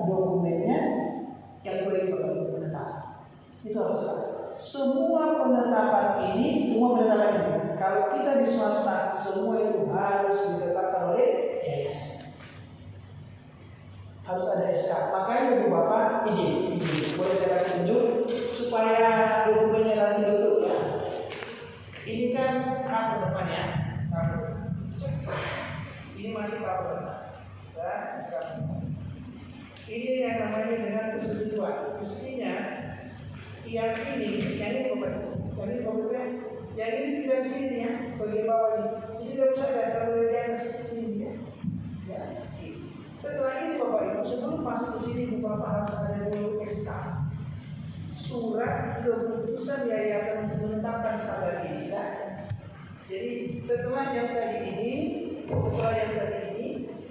dokumennya yang boleh penetapan. Itu harus jelas. Semua penetapan ini, kalau kita di swasta, semua itu harus ditetapkan oleh yayasan. Harus ada SK. Makanya Ibu Bapak izin. Boleh saya kasih tunjuk supaya dokumennya nanti betul ya. Ini kan cover depan ya. Ini masih cover depan. Dan SK. Ini yang namanya dengan persetujuan. Mestinya yang ini Bapak, yang ini juga di sini ya, bagian bawah ini. Ini tidak usah ada kalau di atas sini ya. Ya. Setelah ini Bapak Ibu, sebelum masuk ke sini Bapak harus ada dulu SK, surat keputusan yayasan untuk menetapkan standar ini ya. Jadi setelah yang tadi ini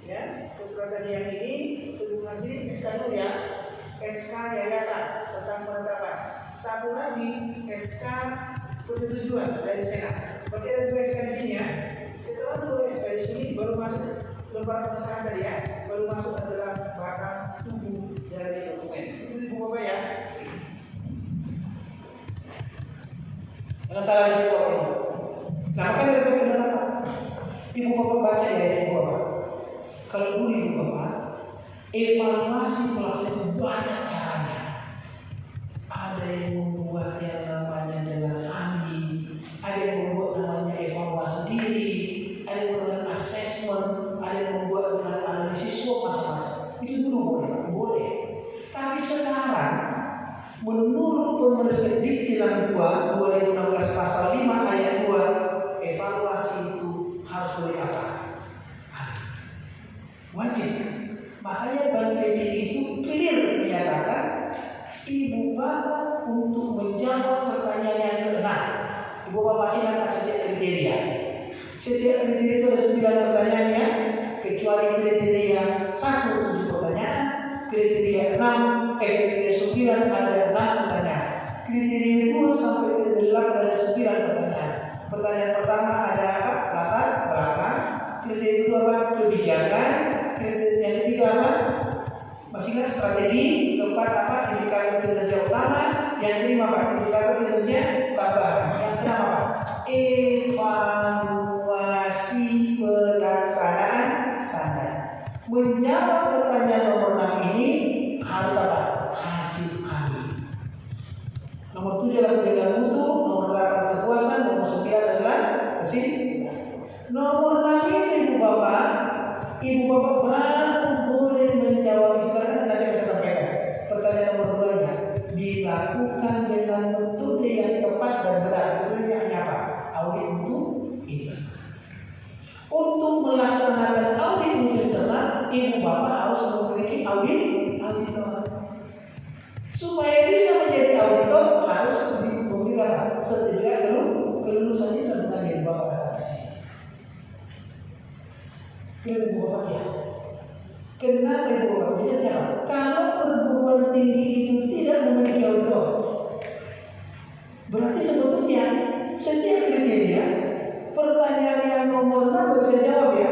ya, setelah tadi yang ini, sebelum sini SK dulu ya, SK yayasan tentang penetapan. Satu lagi SK persetujuan dari Senat. Berarti ada 2 SK di sini ya. Setelah 2 SK di sini baru masuk lembaran pengesahan tadi ya. Baru masuk adalah batang tubuh dari dokumen. Itu Ibu Bapak ya. Jangan salah di situ Bapak. Nah, makanya dari penetapan Ibu Bapak baca ya Ibu Bapak. Kalau dulu Ibu Bapak evaluasi pelaksanaan banyak caranya. Ada yang membuat yang namanya dengan AMI, ada yang membuat namanya evaluasi diri, ada yang membuat assessment, ada yang membuat dengan analisis SWOT macam-macam. Itu dulu boleh. Tapi sekarang menurut Permendikbud 2016 pasal 5 ayat 2, evaluasi itu harus oleh apa? Wajib. Makanya Bank BTI itu clear menyatakan Ibu Bapak untuk menjawab pertanyaan yang keenam. Ibu Bapak pasti akan setiap kriteria. Setiap kriteria itu ada 9 pertanyaannya, kecuali kriteria 1 7 pertanyaan, kriteria 9 ada 6 pertanyaan, kriteria 2 sampai kriteria 8 ada 9 pertanyaan. Pertanyaan pertama ada apa? Latar belakang. Kriteria kedua apa? Kebijakan. Kriteria yang ketiga apa? Masih ingat strategi. Keempat apa? Indikator kinerja utama. Yang kelima apa? Indikator kinerja tambahan. Yang keenam apa? Evaluasi pelaksanaan standar. Menjawab pertanyaan nomor 6 ini harus apa? Hasil AMI. Nomor 7 adalah penilaian mutu, nomor 8 kepuasan, nomor 9 adalah kesimpulan. Nomor 6 itu Ibu Bapak baru boleh menjawab itu karena nanti saya sampaikan. Pertanyaan nomor 2 nya dilakukan dengan metode yang tepat dan benar. Metodenya hanya apa? Audit mutu internal. Untuk melaksanakan audit mutu internal, Ibu Bapak harus memiliki auditor. Supaya bisa menjadi auditor harus memberikan sertifikat kelulusan itu dan Ibu Bapak kata di sini. Ibu Bapak ya. Kenapa Ibu Bapak? Jadi apa? Kalau perguruan tinggi itu tidak memiliki auditor, berarti sebetulnya setiap kriteria pertanyaan yang nomor 6 bisa jawab ya.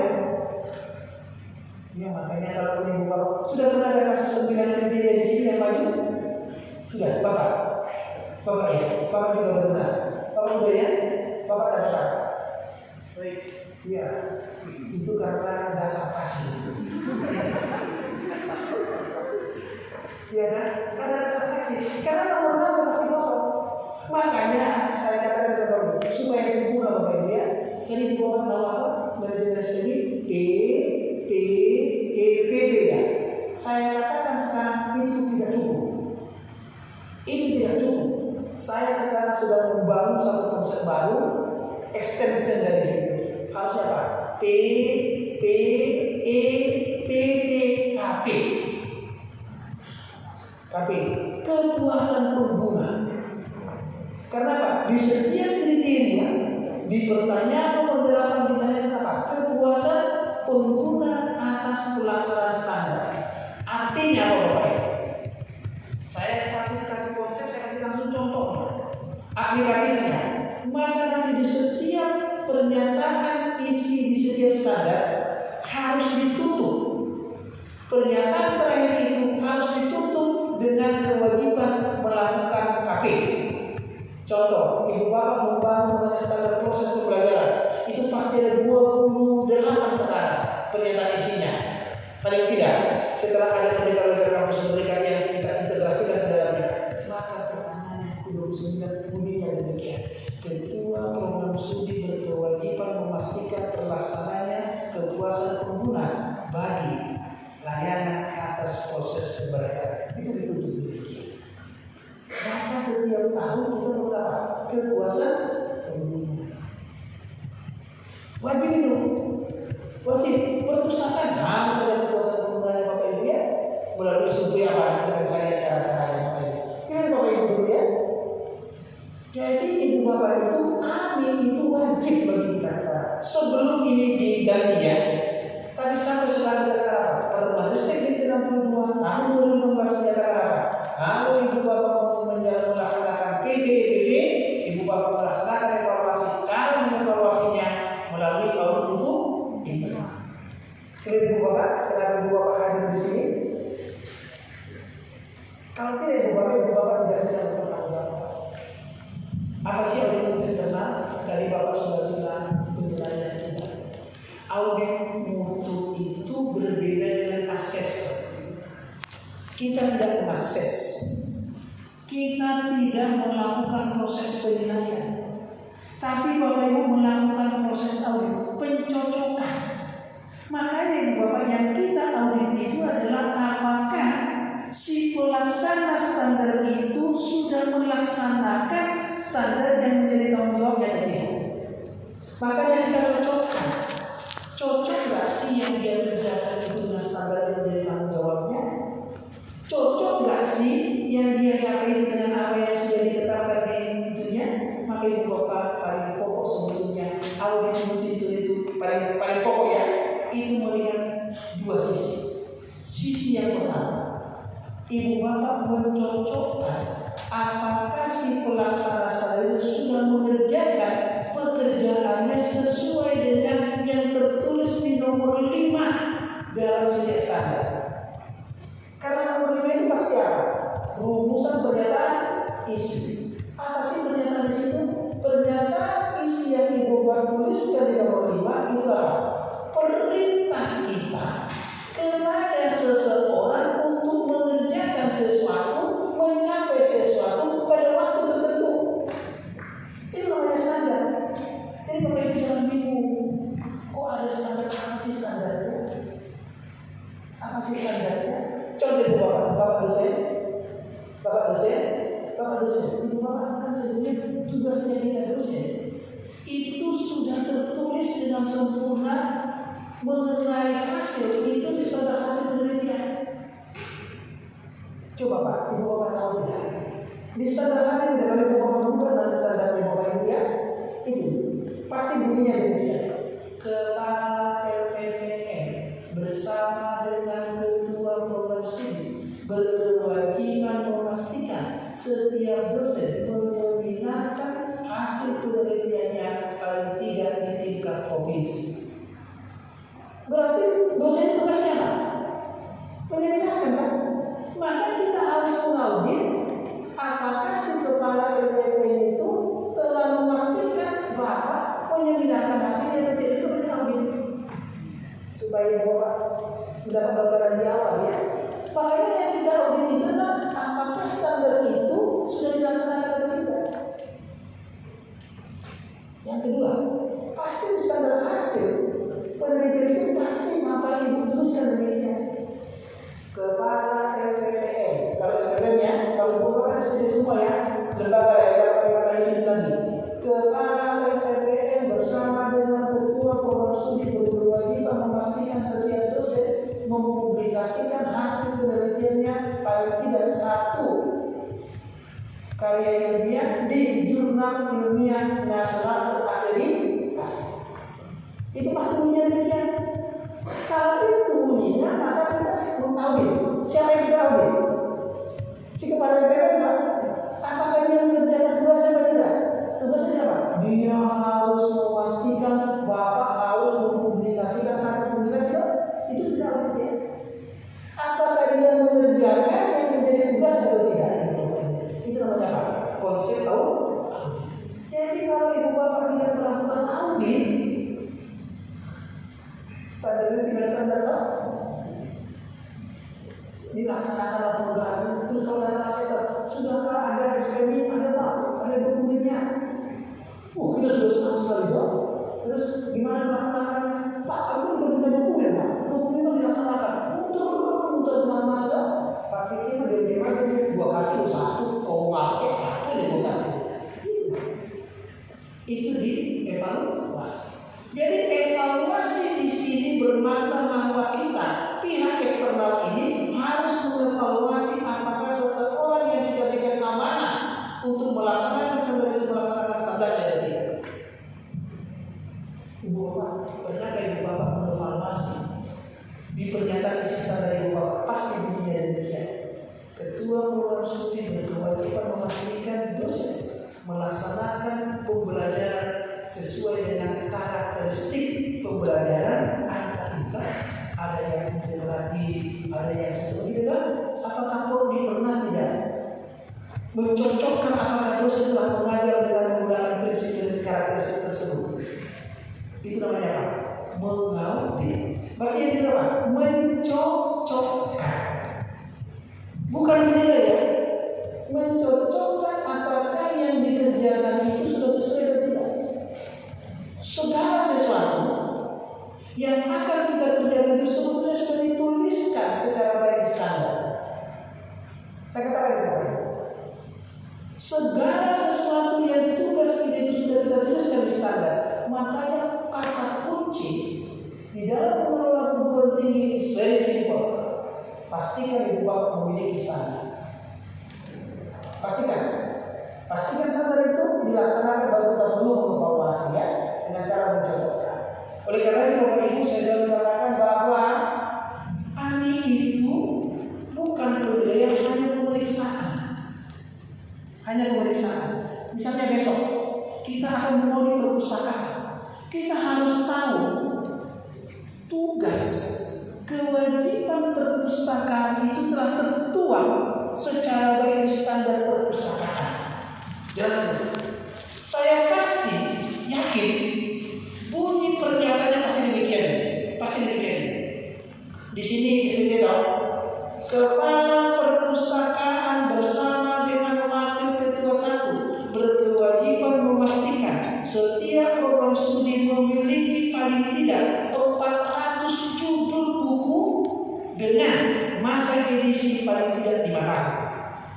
Ya makanya kalau Ibu Bapak sudah pernah ada kasus 9 kriteria di sini yang maju? Sudah, Bapak ya, Bapak juga benar. Bapak udah ya, Bapak dapat. Baik, ya, itu karena dasar kasih. Ya kan? Karena dasar kasih. Karena nomor 6 pasti kosong. Makanya saya katakan kepada Bapak supaya sempurna Bapak Ibu ya. Jadi Bapak tahu apa? Manajemen ini PB ya. Saya katakan sekarang itu tidak cukup. Ini tidak cukup. Saya sekarang sudah membangun satu konsep baru, extension dari situ. Harus apa? KP. Kepuasan pengguna. Karena apa? Di setiap kriteria, di pertanyaan nomor 8 ditanyakan apa? Kepuasan pengguna atas pelaksanaan standar. Artinya apa Bapak? Saya kasih konsep, saya kasih langsung contoh aplikatifnya. Maka nanti di setiap pernyataan isi di setiap standar harus ditutup. Pernyataan terakhir itu harus dengan kewajiban melakukan KP. Contoh, ibu bapak membangun standar proses pembelajaran, itu pasti ada 28 sekarang pernyataan isinya. Paling tidak, setelah ada Merdeka Belajar Kampus Merdeka yang kita integrasikan ke dalamnya, maka pertanyaan yang ke-29 bunyinya demikian. Ketua program studi berkewajiban memastikan terlaksananya kepuasan pengguna bagi layanan atas proses pembelajaran. Itu dituntut demikian. Maka setiap tahun kita berapa? Kepuasan pengguna. Wajib itu. Wajib. Perpustakaan harus ada kepuasan pengguna ya Bapak Ibu ya. Melalui survei apa nanti akan saya cara-caranya Bapak Ibu. Kan Bapak Ibu dulu ya. Jadi ibu bapak itu amin itu wajib bagi kita sekarang. Sebelum ini diganti ya. Tapi sampai sekarang kita katakan Peraturan Ristek 62 tahun 2016 menyatakan apa? Kalau ibu bapak melaksanakan PBBB, ibu bapak melaksanakan evaluasi, cara mengevaluasinya melalui audit untuk internal. Clear ibu bapak? Kenapa ibu bapak hadir di sini? Kalau tidak ibu bapak tidak bisa bertanggung. Apa sih audit untuk internal? Dari bapak sudah bilang penjelasannya tidak. Audit mutu itu berbeda dengan assessment. Kita tidak mengakses. Kita tidak melakukan proses penilaian, tapi Bapak Ibu melakukan proses audit pencocokan. Makanya Ibu Bapak yang kita audit itu adalah apakah si pelaksana standar itu sudah melaksanakan standar yang menjadi tanggung jawabnya atau tidak. Makanya kita cocokkan. Cocok nggak sih yang dia kerjakan itu dengan standar yang menjadi tanggung jawabnya? Cocok nggak sih yang dia capai dengan apa yang sudah ditetapkan di itunya? Maka ibu bapak paling pokok sebetulnya audit itu paling pokok ya. Itu melihat dua sisi. Sisi yang pertama, ibu bapak mencocokkan apakah si pelaksana standar itu sudah mengerjakan pekerjaannya sesuai dengan yang tertulis di nomor 5 dalam setiap standar. Karena nomor 5 itu pasti apa? Rumusan pernyataan isi. Apa sih pernyataan isi itu? Pernyataan isi yang ibu bapak tuliskan di nomor 5 itu apa? Perintah kita kepada seseorang untuk mengerjakan sesuatu, mencapai sesuatu pada waktu tertentu. Itu namanya standar. Jadi Bapak Ibu jangan bingung. Kok ada standar? Apa sih standarnya? Apa sih standarnya? Contoh ibu bapak dosen, ibu bapak kan sebenarnya tugasnya kita dosen. Itu sudah tertulis dengan sempurna mengenai hasil itu di standar hasil penelitian. Coba Pak, ibu bapak tahu tidak? Di standar hasil kalau ibu bapak buka dan standar ibu bapak ibu ya, itu pasti bunyinya demikian. Kepala LPPN bersama dengan ketua program studi berkewajiban memastikan setiap dosen menyempurnakan hasil penelitiannya paling tidak di tingkat provinsi. Berarti dosen tugasnya apa? Menyempurnakan kan? Maka kita harus mengaudit apakah si kepala LPPN itu telah memastikan bahwa menyempurnakan hasilnya atau tidak. Itu audit supaya bapak mendapat gambaran di awal ya. Makanya yang kita audit itu adalah apakah standar itu sudah dilaksanakan atau tidak. Yang kedua, pasti standar hasil penelitian itu pasti apa ibu tuliskan demikian. Kepala LPPN, kalau LPPN ya, kalau bukan sedih semua ya, lembaga yang kata ini lagi. Kepala LPPN bersama dengan ketua program studi berkewajiban memastikan setiap dosen mempublikasikan hasil penelitiannya paling tidak 1 karya ilmiah di jurnal ilmiah nasional terakreditasi. Itu pasti bunyinya demikian. Kalau itu bunyinya, maka kita audit. Siapa yang kita audit? Si kepala LPPN Pak. Apakah dia mengerjakan tugasnya atau tidak? Tugasnya apa? Dia harus memastikan bapak harus mempublikasikan satu publikasi. Itu tidak audit ya. Apakah dia mengerjakan yang menjadi tugas atau tidak? Itu namanya apa? Konsep audit. Jadi kalau ibu bapak tidak melakukan audit, standarnya tidak standar apa? Dilaksanakan apa enggak? Terus kalau data asesor, sudahkah ada SPM? Ada Pak? Ada dokumennya? Kita sudah senang sekali Pak. Terus gimana melaksanakannya? Pak, aku udah punya dokumen Pak. Dokumen dilaksanakan. Muter kemana-mana. Pak Kiki mah dia aja gua kasih satu, pakai satu dia gua kasih. Itu dievaluasi. Jadi evaluasi di sini bermakna bahwa kita pihak eksternal ini harus mengevaluasi apakah seseorang yang diberikan amanah untuk melaksanakan standar atau tidak. Ibu bapak, pernahkah ibu bapak mengevaluasi di pernyataan isi standar ibu bapak pasti bunyinya demikian? Ketua program studi berkewajiban memastikan dosen melaksanakan pembelajaran sesuai dengan karakteristik pembelajaran. Ada yang integratif, ada yang sesuai gitu kan? Apakah Prodi pernah tidak mencocokkan apakah dosen telah mengajar dengan menggunakan prinsip-prinsip karakteristik tersebut? Itu namanya apa? Mengaudit. Berarti yang itu apa? Mencocokkan. Bukan menilai ya. Mencocokkan apakah yang dikerjakan itu sudah sesuai atau tidak. Segala sesuatu yang akan kita kerjakan itu sebetulnya sudah dituliskan secara baik standar. Saya katakan itu. Segala sesuatu yang tugas kita itu sudah kita tuliskan di standar. Makanya kata kunci di dalam mengelola perguruan tinggi is very simple. Pastikan ibu bapak memiliki standar. Pastikan standar itu dilaksanakan baru kita perlu mengevaluasi ya dengan cara mencocokkan. Oleh karena itu Bapak Ibu saya selalu katakan bahwa ANI itu bukan penilaian, hanya pemeriksaan. Misalnya besok kita akan mengaudit perpustakaan, kita harus tahu tugas kewajiban perpustakaan itu telah tertuang secara baik di standar perpustakaan. Jelas itu. Saya pasti yakin bunyi pernyataannya pasti demikian. Di sini istilah tahu. Kepala perpustakaan bersama dengan wakil ketua 1 berkewajiban memastikan setiap program studi memiliki paling tidak 400 judul buku dengan masa edisi paling tidak 5 tahun.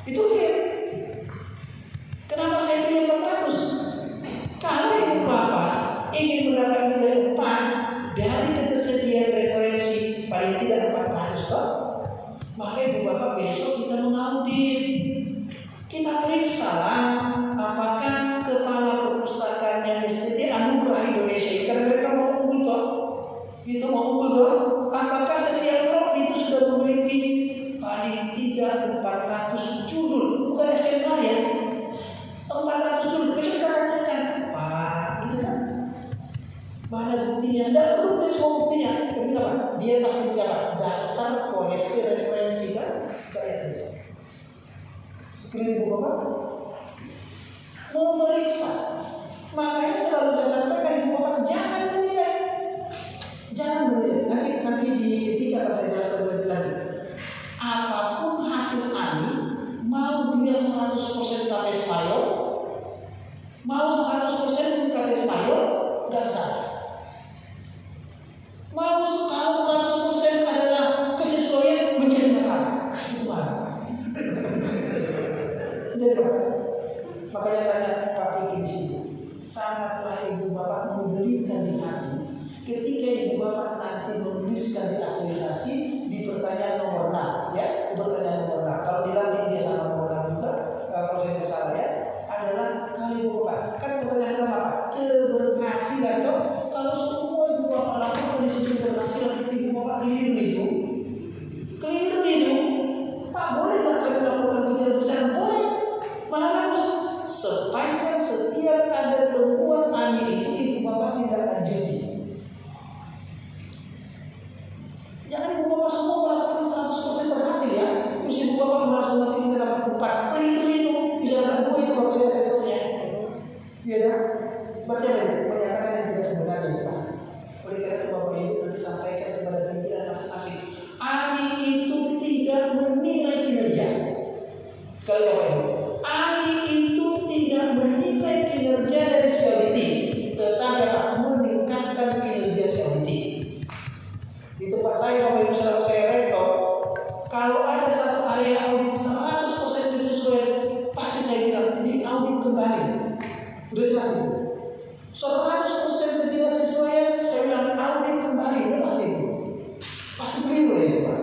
Itu clear. Kenapa saya pilih 400? Kalau ibu bapak ingin mendapat nilai 4 dari ketersediaan referensi paling tidak 400 toh, maka ibu bapak besok kita mengaudit. Kita periksa apakah kepala perpustakaannya STT Anugerah Indonesia, karena mereka mau unggul toh. Kita mau unggul toh. Apakah setiap blog itu sudah memiliki paling tidak 400 judul, bukan SMK ya? 400 judul, besok kita tanyakan, Pak, itu kan? Mana buktinya? Tidak perlu tulis semua buktinya. Tapi apa? Dia pasti punya daftar koleksi referensi kan? Kayak bisa. Keliru bapak? Memeriksa. Makanya selalu saya sampaikan ibu bapak jangan menilai. Nanti di etika akan saya jelaskan lebih lanjut. Apapun hasil ANI, mau dia 100% KTS Payo, mau 100% KTS Payo, nggak bisa. Mau kalau 100% adalah kesesuaian menjadi masalah. Itu mana? Menjadi masalah. Makanya tanya Pak Kiki di sini. Sangatlah ibu bapak menggelikan di hati ketika ibu bapak nanti menuliskan di akreditasi di pertanyaan nomor 6 ya, di pertanyaan nomor 6. Kalau di lambing dia sama nomor 6 juga, kalau saya tidak salah ya, adalah kalau ibu bapak kan pertanyaan pertama apa? Keberhasilan toh. Kalau semua ibu bapak lakukan di situ keberhasilan, ibu bapak keliru itu. Pak boleh nggak kami lakukan kejar besar? Boleh. Malah Berarti apa itu? Menyatakan yang tidak sebenarnya itu pasti. Oleh karena itu Bapak Ibu nanti sampaikan kepada pimpinan masing-masing. Ahli itu tidak menilai kinerja. Sekali Bapak Ibu, ahli itu tidak menilai kinerja dari security, tetapi meningkatkan kinerja security. Di tempat saya Bapak Ibu selalu saya rektor, kalau ada satu area audit 100% sesuai, pasti saya bilang di audit kembali. Udah jelas itu. 100% tidak sesuai, saya bilang audit kembali, udah pasti itu. Pasti keliru ya Pak.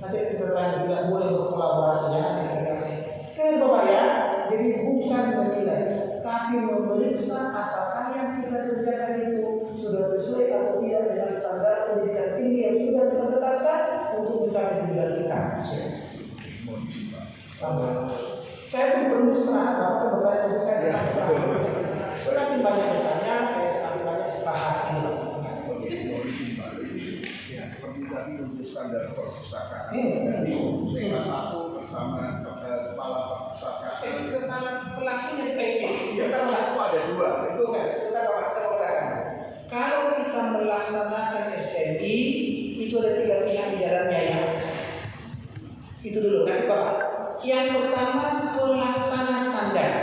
Nanti kita tidak boleh berkolaborasi ya, nanti kita kasih. Kalian Bapak ya, jadi bukan menilai, tapi memeriksa apakah yang kita kerjakan itu sudah sesuai atau tidak dengan standar pendidikan tinggi yang sudah kita tetapkan untuk mencapai tujuan kita. Saya pun perlu istirahat, Bapak bertanya, saya sedang istirahat. Semakin banyak bertanya, saya semakin banyak istirahat. Ya, seperti tadi untuk standar perpustakaan. Jadi TK1 bersama kepala perpustakaan. Kepala pelakunya PJ. Sekarang aku ada dua. Itu kan, sebentar Bapak, saya mau katakan. Kalau kita melaksanakan SPI, itu ada 3 pihak di dalamnya ya. Itu dulu, nanti Bapak. Yang pertama pelaksana standar.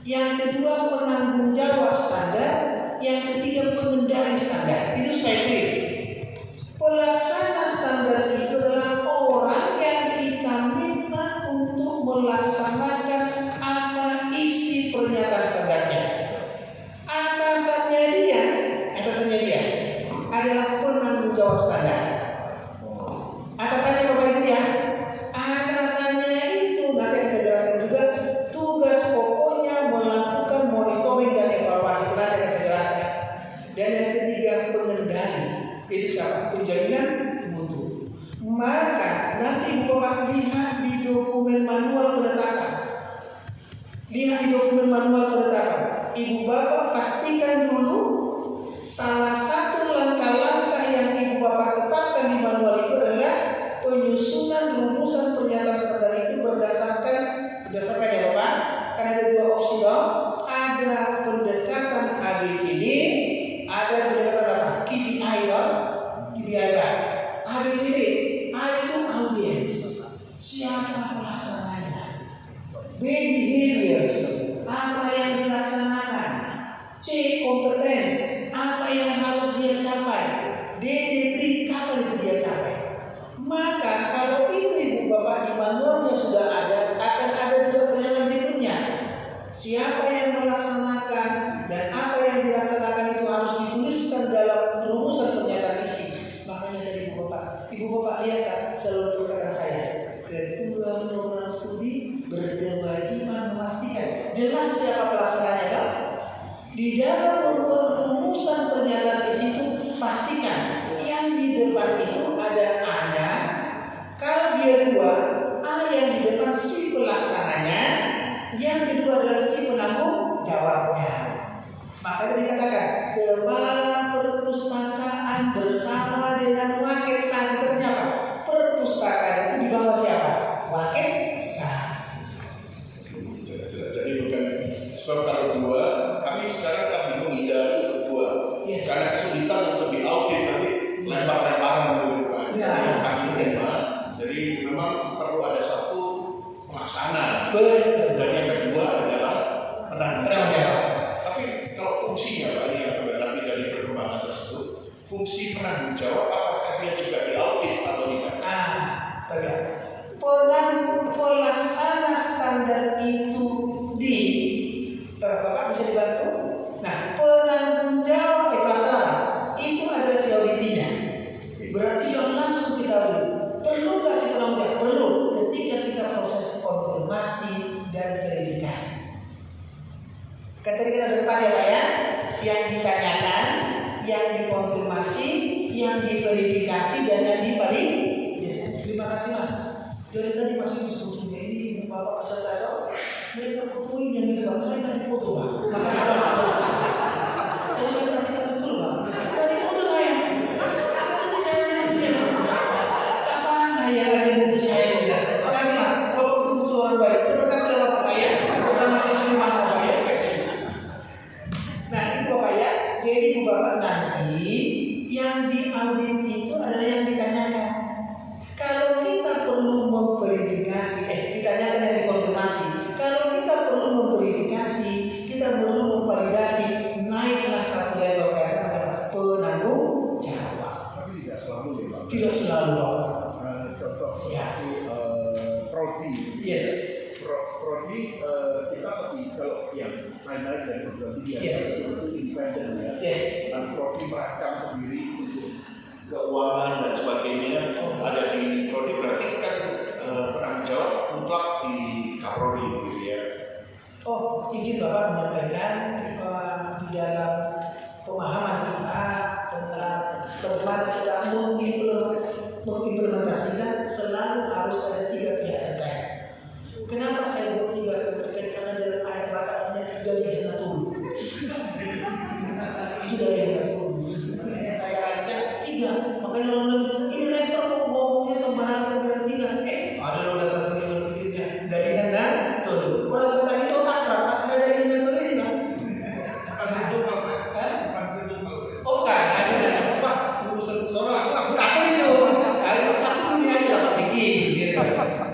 Yang kedua penanggung jawab standar. Yang ketiga pengendali standar. Itu supaya clear. Pelaksana standar itu adalah orang yang kita minta untuk melaksanakan apa isi pernyataan standarnya. Atasannya dia adalah penanggung jawab standar. Atasannya Bapak Ibu ya. Atasannya itu nanti akan saya jelaskan juga tugas pokoknya melakukan monitoring dan evaluasi, itu nanti akan saya jelaskan. Dan yang ketiga pengendali, itu siapa? Penjaminan mutu. Maka nanti Bapak lihat di dokumen manual penetapan. Ibu Bapak pastikan dulu salah satu langkah-langkah yang Ibu Bapak tetapkan di manual itu adalah penyusunan rumusan pernyataan standar itu berdasarkan ya Bapak. Karena ada 2 opsi dong. Ada pendekatan ABCD, ada pendekatan apa? KPI dong. KPI Pak. ABCD, A itu audience. Siapa pelaksananya? B behaviors, apa yang dilaksanakan. C competence, apa yang harus dia capai. D degree, kapan itu dia capai. Maka kalau itu Ibu Bapak di manualnya sudah ada, akan ada 2 pernyataan berikutnya. Siapa yang melaksanakan dan apa yang dilaksanakan itu harus dituliskan dalam rumusan pernyataan isi. Makanya dari Ibu Bapak lihat kan selalu perkataan saya, ketua program studi berkewajiban memastikan jelas siapa pelaksananya kan? Di dalam rumusan pernyataan isi itu pastikan yang di depan itu ada A-nya. Kalau dia 2, A yang di depan si pelaksananya, yang kedua adalah si penanggung jawabnya. Makanya dikatakan kepala perpustakaan bersama dengan wakil santernya Pak. Perpustakaan itu di bawah siapa? Wakil santer. Jadi bukan sebab kalau 2, kami sekarang kan bingung ide 2. Yes. Karena kesulitan untuk diaudit nanti lempar-lemparan begitu Pak. Ya. Yang kami terima. Jadi memang perlu ada satu pelaksana. Dan yang kedua adalah penanggung jawab. Tapi kalau fungsinya Pak, ini yang nanti dari perkembangan tersebut, fungsi penanggung jawab apakah dia juga diaudit atau tidak? Peran pelaksana standar itu di Bapak bisa dibantu. Nah, penanggung jawab pelaksana itu adalah si auditinya. Berarti yang langsung kita audit. Perlu nggak sih penanggung jawab? Perlu. Ketika kita proses konfirmasi dan verifikasi. Kan tadi kita sudah tanya Pak ya, yang ditanyakan, yang dikonfirmasi, yang diverifikasi dan yang divalidasi. Terima kasih Mas. Dari tadi masih sebutnya ini Bapak peserta itu, mereka fotoin yang gitu Pak. Saya tadi foto Pak. Makasih Pak. Jadi saya perhatikan betul Pak. Tadi foto saya. Sedih saya sebutnya. Kapan saya ada foto saya tidak? Makasih Mas. Bapak betul-betul orang baik. Terima kasih Bapak ya. Bersama saya semua Bapak ya. koordinasi, kita perlu memvalidasi, naiklah satu level karena penanggung jawab. Tapi tidak selalu ya Pak. Tidak selalu Pak. Contoh Ya. prodi. Yes. Prodi kita lebih kalau yang lain-lain dari program dia Yes. itu independen ya. Yes. Dan prodi merancang sendiri untuk keuangan dan sebagainya ada di prodi, berarti kan penanggung jawab mutlak di kaprodi gitu ya. Oh, izin Bapak menyampaikan di dalam pemahaman kita tentang bagaimana kita mengimplementasikan selalu harus ada 3 pihak terkait. Kenapa saya buat 3 pihak terkait? Karena dalam ayat Bataknya dari Natul. Itu dari Natul. Makanya saya rancang 3. Makanya orang bilang ini rektor kok ngomongnya sembarangan dengan 3. Ada loh dasar berpikirnya dari Natul. Orang kata itu akrab, akrab dari Natul ini Pak. Oh bukan, Pak, urusan soal aku apa itu? Aku ini aja Pak bikin gitu.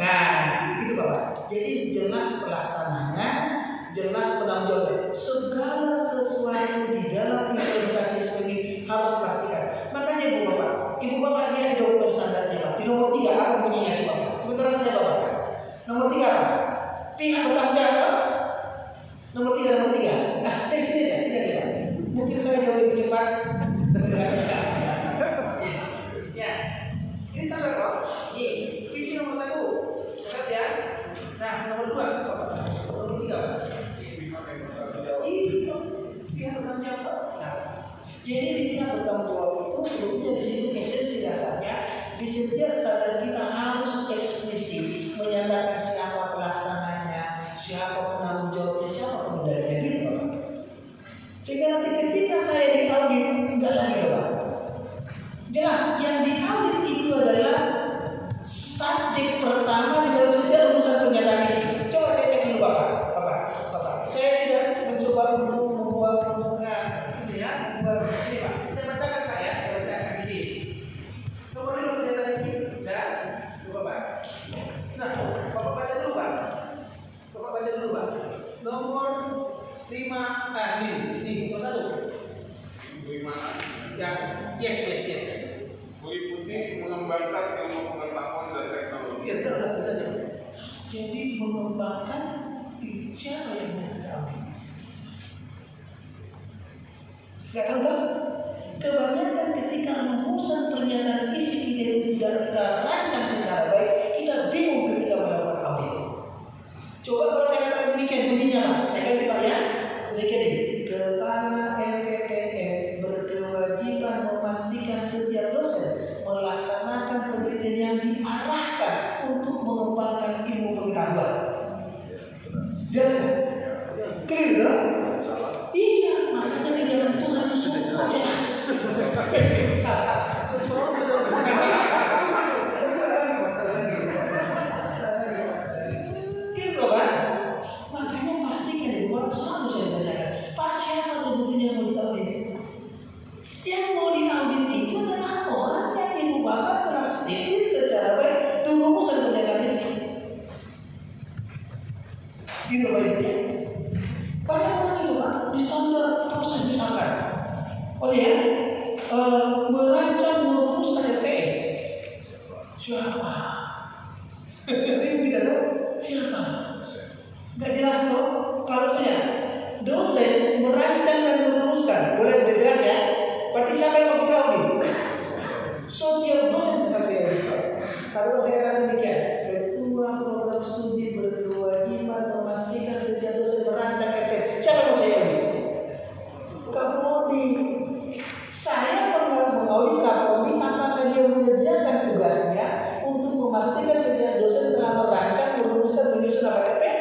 Nah, itu Bapak. Jadi jelas pelaksananya, jelas penanggung jawabnya. Segala sesuatu di dalam implementasi seperti ini harus dipastikan. Makanya Ibu Bapak lihat jawaban standarnya Pak. Di nomor 3 apa bunyinya sih Bapak? Sebentar saya Bapak. Nomor 3 apa? Pihak bertanggung jawab. Nomor 3. Nah, sini aja Pak. Mungkin saya jauh lebih cepat. Ya, ini standar kok. Ini visi nomor 1. Lihat ya. Nah, nomor 2 nomor 3. Ini pihak bertanggung jawab. Nah, jadi di pihak bertanggung jawab itu sebetulnya di situ esensi dasarnya di setiap standar kita harus eksplisit menyatakan siapa pelaksananya, siapa penanggung jawabnya, siapa pengendalinya gitu. Sehingga nanti ketika saya diaudit enggak lagi Pak. Jelas yang diaudit itu adalah subjek pertama di dalam setiap urusan pernyataan isi. Coba saya cek dulu Bapak. Saya tidak mencoba untuk membuat muka gitu ya, ini Pak. Saya bacakan Pak ya, saya bacakan ini. Nomor 5 pernyataan isi, dan Bapak. Nah, Bapak baca dulu Pak. Nomor 5, nah ini nomor 1. 5. Ya, yes. Mengikuti mengembangkan ilmu pengetahuan dan teknologi. Ya, betul. Jadi mengembangkan siapa yang mengetahui? Gak tahu kan? Kebanyakan ketika rumusan pernyataan isi kita itu tidak kita rancang secara baik, kita bingung ketika melakukan audit. Coba kalau saya katakan demikian bunyinya Pak, saya ganti Pak ya. Demikian ini. Kepala LPPN berkewajiban memastikan setiap dosen melaksanakan penelitian yang diarahkan untuk mengembangkan ilmu pengetahuan. Jelas kan? Clear kan? Iya, makanya di dalam Tuhan itu sungguh jelas. Gitu kan? Makanya pastikan di luar selalu saya tanyakan, Pak siapa sebetulnya yang mau diaudit? Yang mau diaudit itu adalah orang yang Ibu Bapak telah sedikit secara baik di rumusan pernyataan isi. Gitu Pak Ibu ya? Banyak orang itu Pak, di standar proses misalkan. Oh ya, merancang merumuskan RPS. Siapa? Ini tidak tahu siapa. Nggak jelas tuh. Kalau punya dosen merancang dan merumuskan, boleh jelas ya. Berarti siapa yang mau kita audit? Setiap dosen bisa saya audit. Kalau saya katakan demikian, ketua program studi berkewajiban memastikan setiap dosen merancang RPS. Siapa yang mau saya audit? Kapolri. Saya pernah mengaudit Kapolri apakah dia mengerjakan tugasnya untuk memastikan setiap dosen telah merancang, merumuskan, menyusun RPS.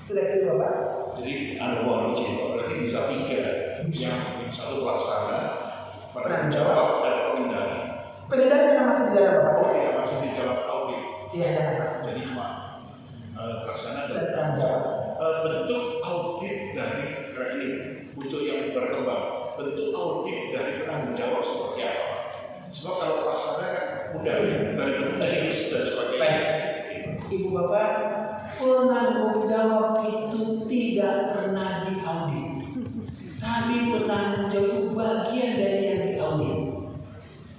Sudah kira Bapak? Jadi ada uang izin, berarti bisa 3. Yang satu pelaksana, penanggung jawab, dan pengendali. Pengendali kan masih di dalam Bapak? Oh iya, masih di dalam audit. Iya, jangan masih. Jadi cuma pelaksana dan Dan penanggung jawab. Bentuk audit dari ini, untuk yang berkembang. Bentuk audit dari penanggung jawab seperti apa? Sebab kalau pelaksana kan mudah ya, dari bentuk teknis dan sebagainya. Baik. Ibu Bapak penanggung jawab itu tidak pernah diaudit. Tapi penanggung jawab itu bagian dari yang diaudit.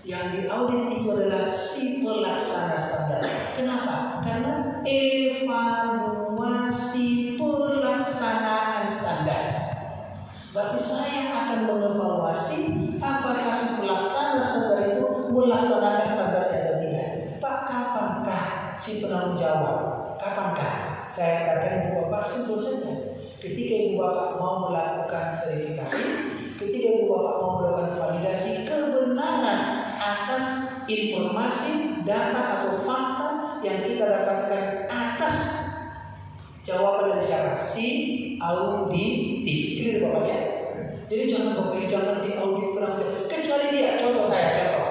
Yang diaudit itu adalah si pelaksana standar. Kenapa? Karena evaluasi pelaksanaan standar. Berarti saya akan mengevaluasi apakah si pelaksana standar itu melaksanakan standarnya atau tidak. Pak, kapankah si penanggung jawab? Kapankah? Saya katakan Ibu Bapak simpel saja. Ketika Ibu Bapak mau melakukan verifikasi, ketika Ibu Bapak mau melakukan validasi kebenaran atas informasi, data atau fakta yang kita dapatkan atas jawaban dari siapa? Si audit. Itu Bapak ya. Jadi jangan Bapak jangan diaudit penanggung jawab. Kecuali dia, contoh saya, contoh.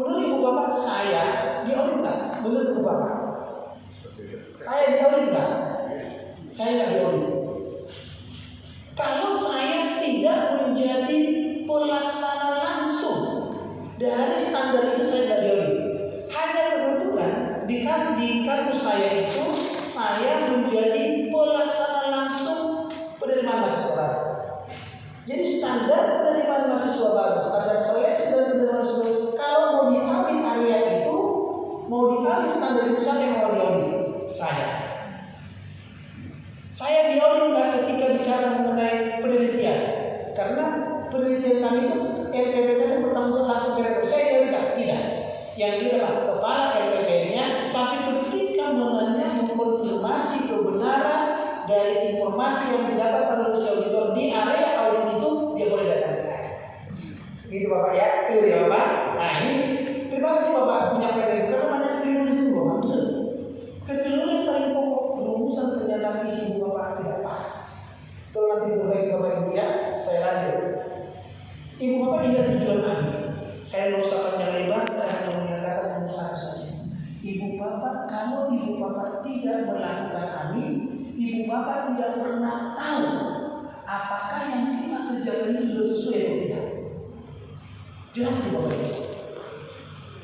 Menurut Ibu Bapak saya diaudit nggak? Menurut Ibu Bapak saya diaudit nggak? Saya nggak diaudit. Kalau saya tidak menjadi pelaksana langsung dari standar itu, saya tidak diaudit. Hanya kebetulan di kampus saya itu saya menjadi pelaksana langsung penerimaan mahasiswa baru. Jadi standar penerimaan mahasiswa baru, standar seleksi dan penerimaan mahasiswa baru, kalau mau diaudit area itu, mau diaudit standar itu, siapa yang mau diaudit? Saya diaudit nggak ketika bicara mengenai penelitian, karena penelitian kami itu LPPK itu bertanggung langsung ke rektor. Saya diaudit nggak? Tidak. Yang tidak kepala LPPK-nya, tapi ketika mengkonfirmasi kebenaran dari informasi yang didapat oleh si auditor di area audit itu, dia boleh datang ke saya. Gitu Bapak ya, clear ya Bapak. Nah ini terima kasih Bapak menyampaikan itu karena banyak keliru di sini Bapak. Betul. Kekeliruan yang paling pokok rumusan pernyataan isi Ibu Bapak tidak pas. Itu nanti berbagi Bapak Ibu ya. Saya lanjut. Ibu Bapak tidak tujuan akhir. Saya mau usahkan yang lebar, saya hanya menyatakan hanya satu saja. Ibu Bapak, kalau Ibu Bapak tidak melakukan amin, Ibu Bapak tidak pernah tahu apakah yang kita kerjakan ini sudah sesuai atau tidak. Jelas Ibu Bapak ini.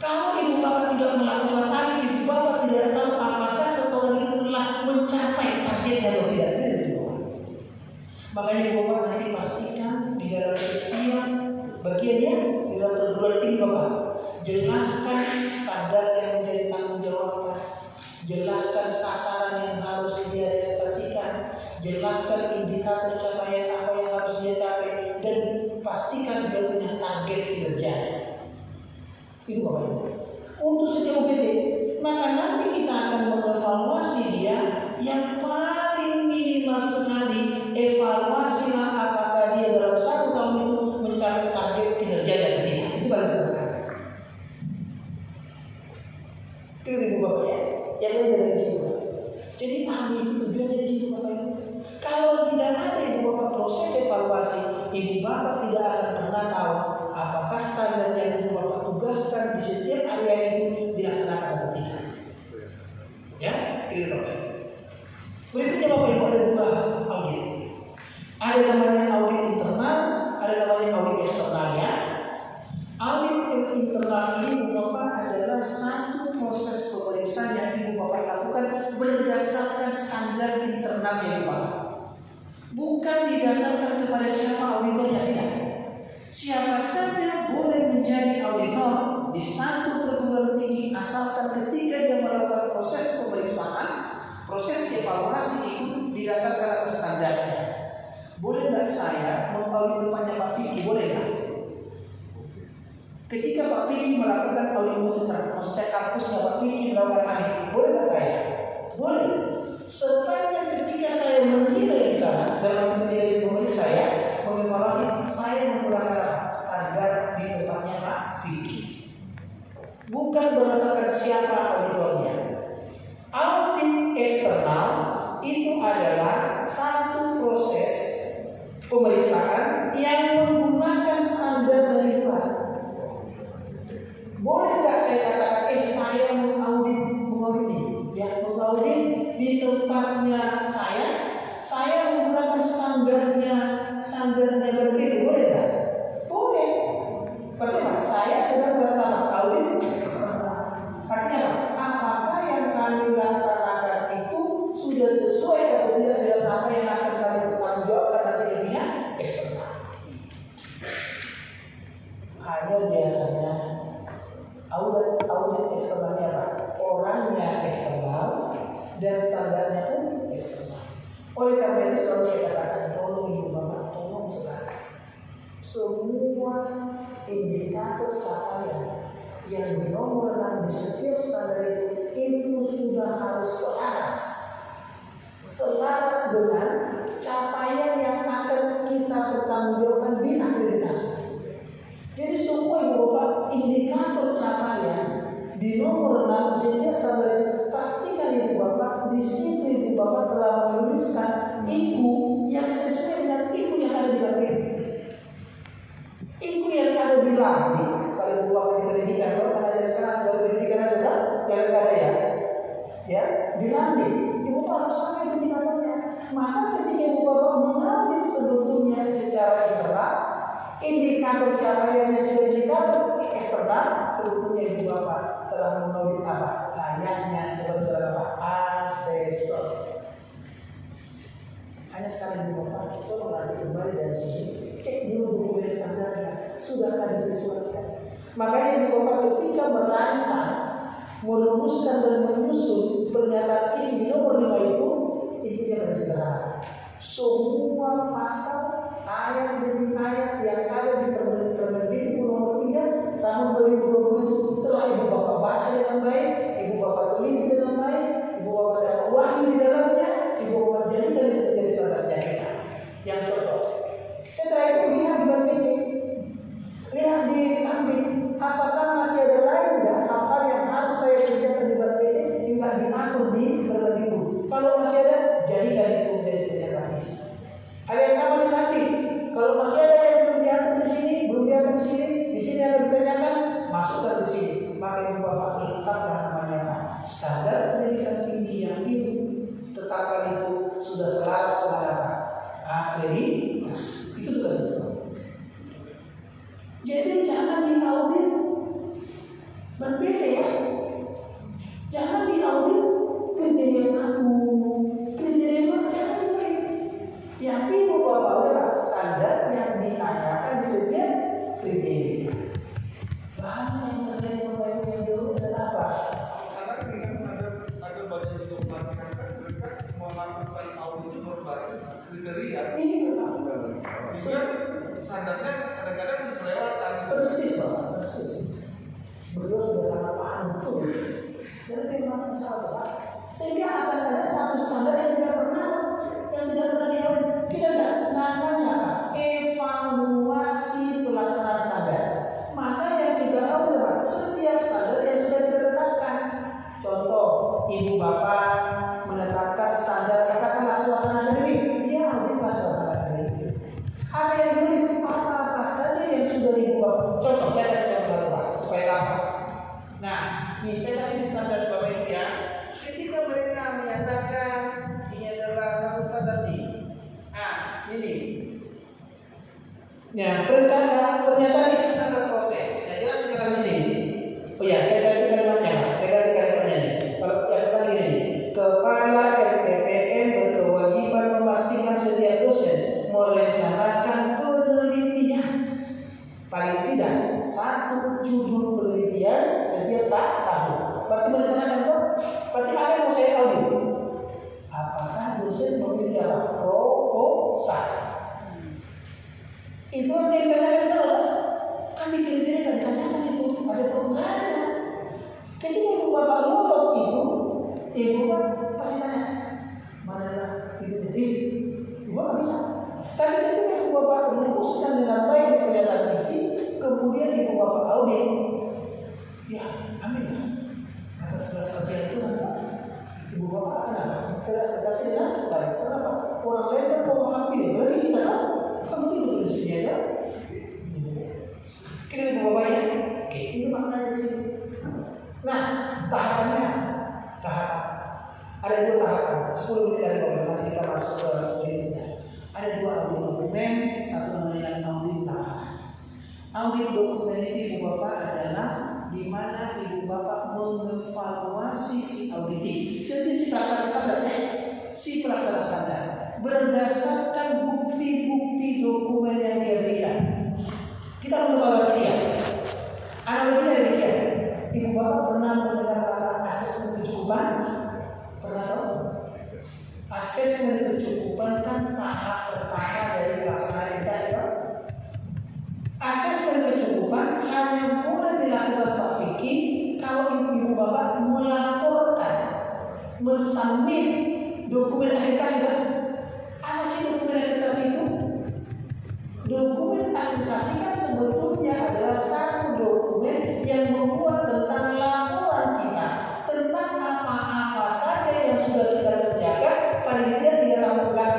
Kalau Ibu Bapak tidak melakukan amin, Ibu Bapak tidak tahu apakah seseorang itu telah mencapai targetnya atau tidak. Makanya Ibu Bapak nanti pastikan di dalam setiap bagiannya, di dalam perguruan tinggi Bapak, jelaskan standar yang menjadi tanggung jawab, jelaskan sasaran yang harus dia realisasikan, jelaskan indikator capaian apa yang harus dia capai, dan pastikan dia punya target kinerja. Itu Bapak Ibu. Untuk setiap UGT, maka nanti kita akan mengevaluasi dia yang paling minimal sekali. Evaluasilah apakah dia dalam 1 tahun itu mencapai target kinerja dan tidak. Itu paling sederhana. Itu Ibu Bapak ya. Yang lain dari situ. Jadi amin itu tujuannya di situ Bapak Ibu. Kalau tidak ada Ibu Bapak proses evaluasi, Ibu Bapak tidak akan pernah tahu apakah standar yang Ibu Bapak tugaskan di setiap area itu dilaksanakan atau tidak. Ya, itu Bapak. Berikutnya Bapak Ibu ada 2 audit. Ada namanya audit internal, ada namanya audit eksternal ya. Audit internal ini Ibu Bapak adalah satu proses pemeriksaan yang Ibu Bapak lakukan berdasarkan standar internal yang Ibu Bapak. Bukan didasarkan kepada siapa auditornya, tidak. Siapa saja boleh menjadi auditor di satu perguruan tinggi asalkan ketika dia melakukan proses pemeriksaan, proses evaluasi itu didasarkan atas standarnya. Boleh nggak saya mengaudit depannya Pak Vicky? Boleh nggak? Ketika Pak Vicky melakukan audit mutu proses kampusnya Pak Vicky melakukan audit, boleh nggak saya? Boleh. Sepanjang ketika saya menilai di sana dalam menilai pemeriksa saya mengevaluasi, saya menggunakan standar di tempatnya Pak Vicky. Bukan berdasarkan siapa auditornya. Audit eksternal itu adalah satu proses pemeriksaan yang menggunakan standar dari luar. Boleh nggak saya katakan, saya mengaudit, ya mengaudit di tempatnya saya menggunakan standarnya berbeda, boleh nggak? Boleh. Pertama, saya sedang bertahap audit eksternal. Artinya apakah yang kami laksanakan itu dan standarnya pun eksternal. Oleh karena itu selalu saya katakan, tolong ibu bapak, tolong sekali semua indikator capaian yang di nomor 6 di setiap standar itu sudah harus selaras dengan capaian yang akan kita pertanggungjawabkan di akreditasi. Jadi semua ibu bapak indikator capaian di nomor 6 setiap standar pastikan ibu bapak di situ ibu bapak telah menuliskan IKU yang sesuai dengan IKU yang ada di BPD. IKU yang ada di LAMDI. Kalau ibu bapak di pendidikan, kalau ada sekarang ada pendidikan ada yang ada ya di LAMDI. Ibu bapak harus sampai indikatornya. Maka ketika ibu bapak mengambil sebetulnya secara internal indikator capaiannya sudah indikator eksternal, sebetulnya ibu bapak telah mengaudit apa? Layaknya sebagai apa? Asesor. Hanya sekali ibu bapak coba lagi kembali dari sini, cek dulu dokumen standarnya sudahkah disesuaikan. Makanya ibu bapak ketika merancang, merumuskan dan menyusun pernyataan isi di nomor 5 itu intinya lebih sederhana. Semua pasal ayat demi ayat yang ada di Permendikbud nomor 3 tahun 2020 itu telah ibu bapak baca dengan baik, ibu bapak teliti dengan baik, ibu bapak ada wahyu di dalamnya, ibu bapak jadikan itu menjadi standarnya kita yang cocok. Setelah itu lihat di BPD, lihat di Andi, apakah masih ada lain enggak hal-hal yang harus saya kerjakan di BPD hingga diatur di Permendikbud. Kalau masih ada, jadikan itu menjadi pernyataan isi. Hal yang sama dengan Andi. Kalau masih ada yang belum diatur di sini, di sini ada ditanyakan, masukkan di sini. Maka ibu bapak letaklah namanya standar pendidikan tinggi yang itu tetapkan itu sudah selaras dengan apa? Akreditasi. Itu juga sebetulnya. Jadi jangan diaudit berbeda ya. Jangan diaudit kriteria 1, kriteria 2, jangan diaudit. Yang ibu bapak adalah standar yang ditanyakan di setiap kriteria. Bahan yang terjadi pembayaran yang dulu adalah apa? Karena ada banyak juga pelatihan mereka melakukan audit itu berbasis kriteria. Iya. Bisa standarnya kadang-kadang kelewatan. Persis Bapak, persis. Beliau sudah sangat paham betul. Dan memang salah Pak. Sehingga akan ada satu standar yang tidak pernah diaudit. Kita tidak namanya apa? Evaluasi pelaksanaan standar. Maka yang kita audit apa? Setiap standar yang sudah kita tetapkan. Contoh, ibu bapak menetapkan standar katakanlah suasana akademik, dia auditlah suasana akademik. Apa yang diaudit? Apa saja yang sudah ibu bapak. Contoh, saya kasih contoh Pak supaya gampang. Nah, ini saya kasih di standar Bapak Ibu ya. Ketika mereka menyatakan ini adalah satu standar tinggi. Ini. Nah, pernyataan isi standar proses. Nah, jelas kita di sini. Oh ya, saya ganti kalimatnya Pak. Saya ganti kalimatnya nih. Kalau yang pertama ini, kepala LPPM berkewajiban memastikan setiap dosen merencanakan penelitian paling tidak 1 judul penelitian setiap tahun. Berarti merencanakan itu, berarti apa yang mau saya audit? Apakah dosen memiliki apa? Proposal. Itu yang ditanyakan salah. Kami kriteria dan ditanyakan itu ada programnya. Ketika ibu bapak lolos itu, ibu bapak pasti tanya, mana itu? Ibu bapak bisa. Tapi ketika ibu bapak merumuskan dengan baik pernyataan isi, kemudian ibu bapak audit, ya amin lah. Atas kelas-kelas itu nanti ibu bapak akan apa? Terkasihnya baik. Kenapa? Orang lain kan mau menghakimi, berarti kita kan begitu prinsipnya ya. Kira ibu bapak ya, oke itu maknanya di sini. Nah, tahapannya, ada 2 tahapan. 10 menit dari bapak nanti kita masuk ke berikutnya. Ada 2 audit dokumen, satu namanya audit tahapan. Audit dokumen ini ibu bapak adalah di mana ibu bapak mengevaluasi si auditi. Seperti si pelaksana standar, si pelaksana standar berdasarkan bukti-bukti dokumen yang dia berikan. Kita mengevaluasi dia. Analoginya demikian. Ibu bapak pernah mendengar kata asesmen kecukupan? Pernah tahu? asesmen kecukupan kan tahap pertama dari pelaksanaan intake ya. Asesmen kecukupan hanya boleh dilakukan Pak Vicky kalau ibu bapak melaporkan, mensubmit dokumen akreditasi kan? Apa sih dokumen akreditasi itu? Dokumen akreditasi kan sebetulnya adalah satu dokumen yang membuat tentang laporan kita tentang apa-apa saja yang sudah kita kerjakan, paling tidak dia lakukan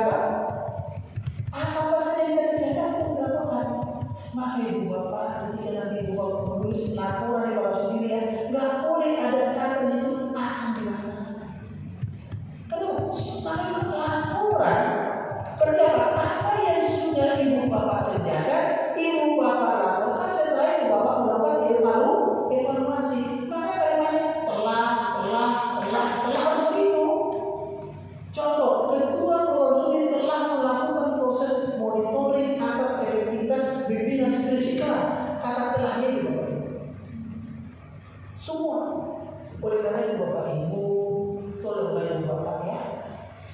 apa saja yang kita kerjakan itu dilakukan. Maka ibu bapak ketika nanti ibu bapak menulis laporan ibu bapak sendiri ya, nggak boleh ada kata itu akan dilaksanakan. Kenapa? Supaya laporan kerja apa yang sudah ibu bapak kerjakan, ibu bapak laporkan setelah ibu bapak melakukan evaluasi. Maka kalimatnya telah harus begitu. Contoh, ketua konsumen telah melakukan proses monitoring atas efektivitas bimbingan skripsi kelas. Kata telahnya ibu bapak ibu. Semua. Oleh karena itu bapak ibu, tolonglah ibu bapak ya.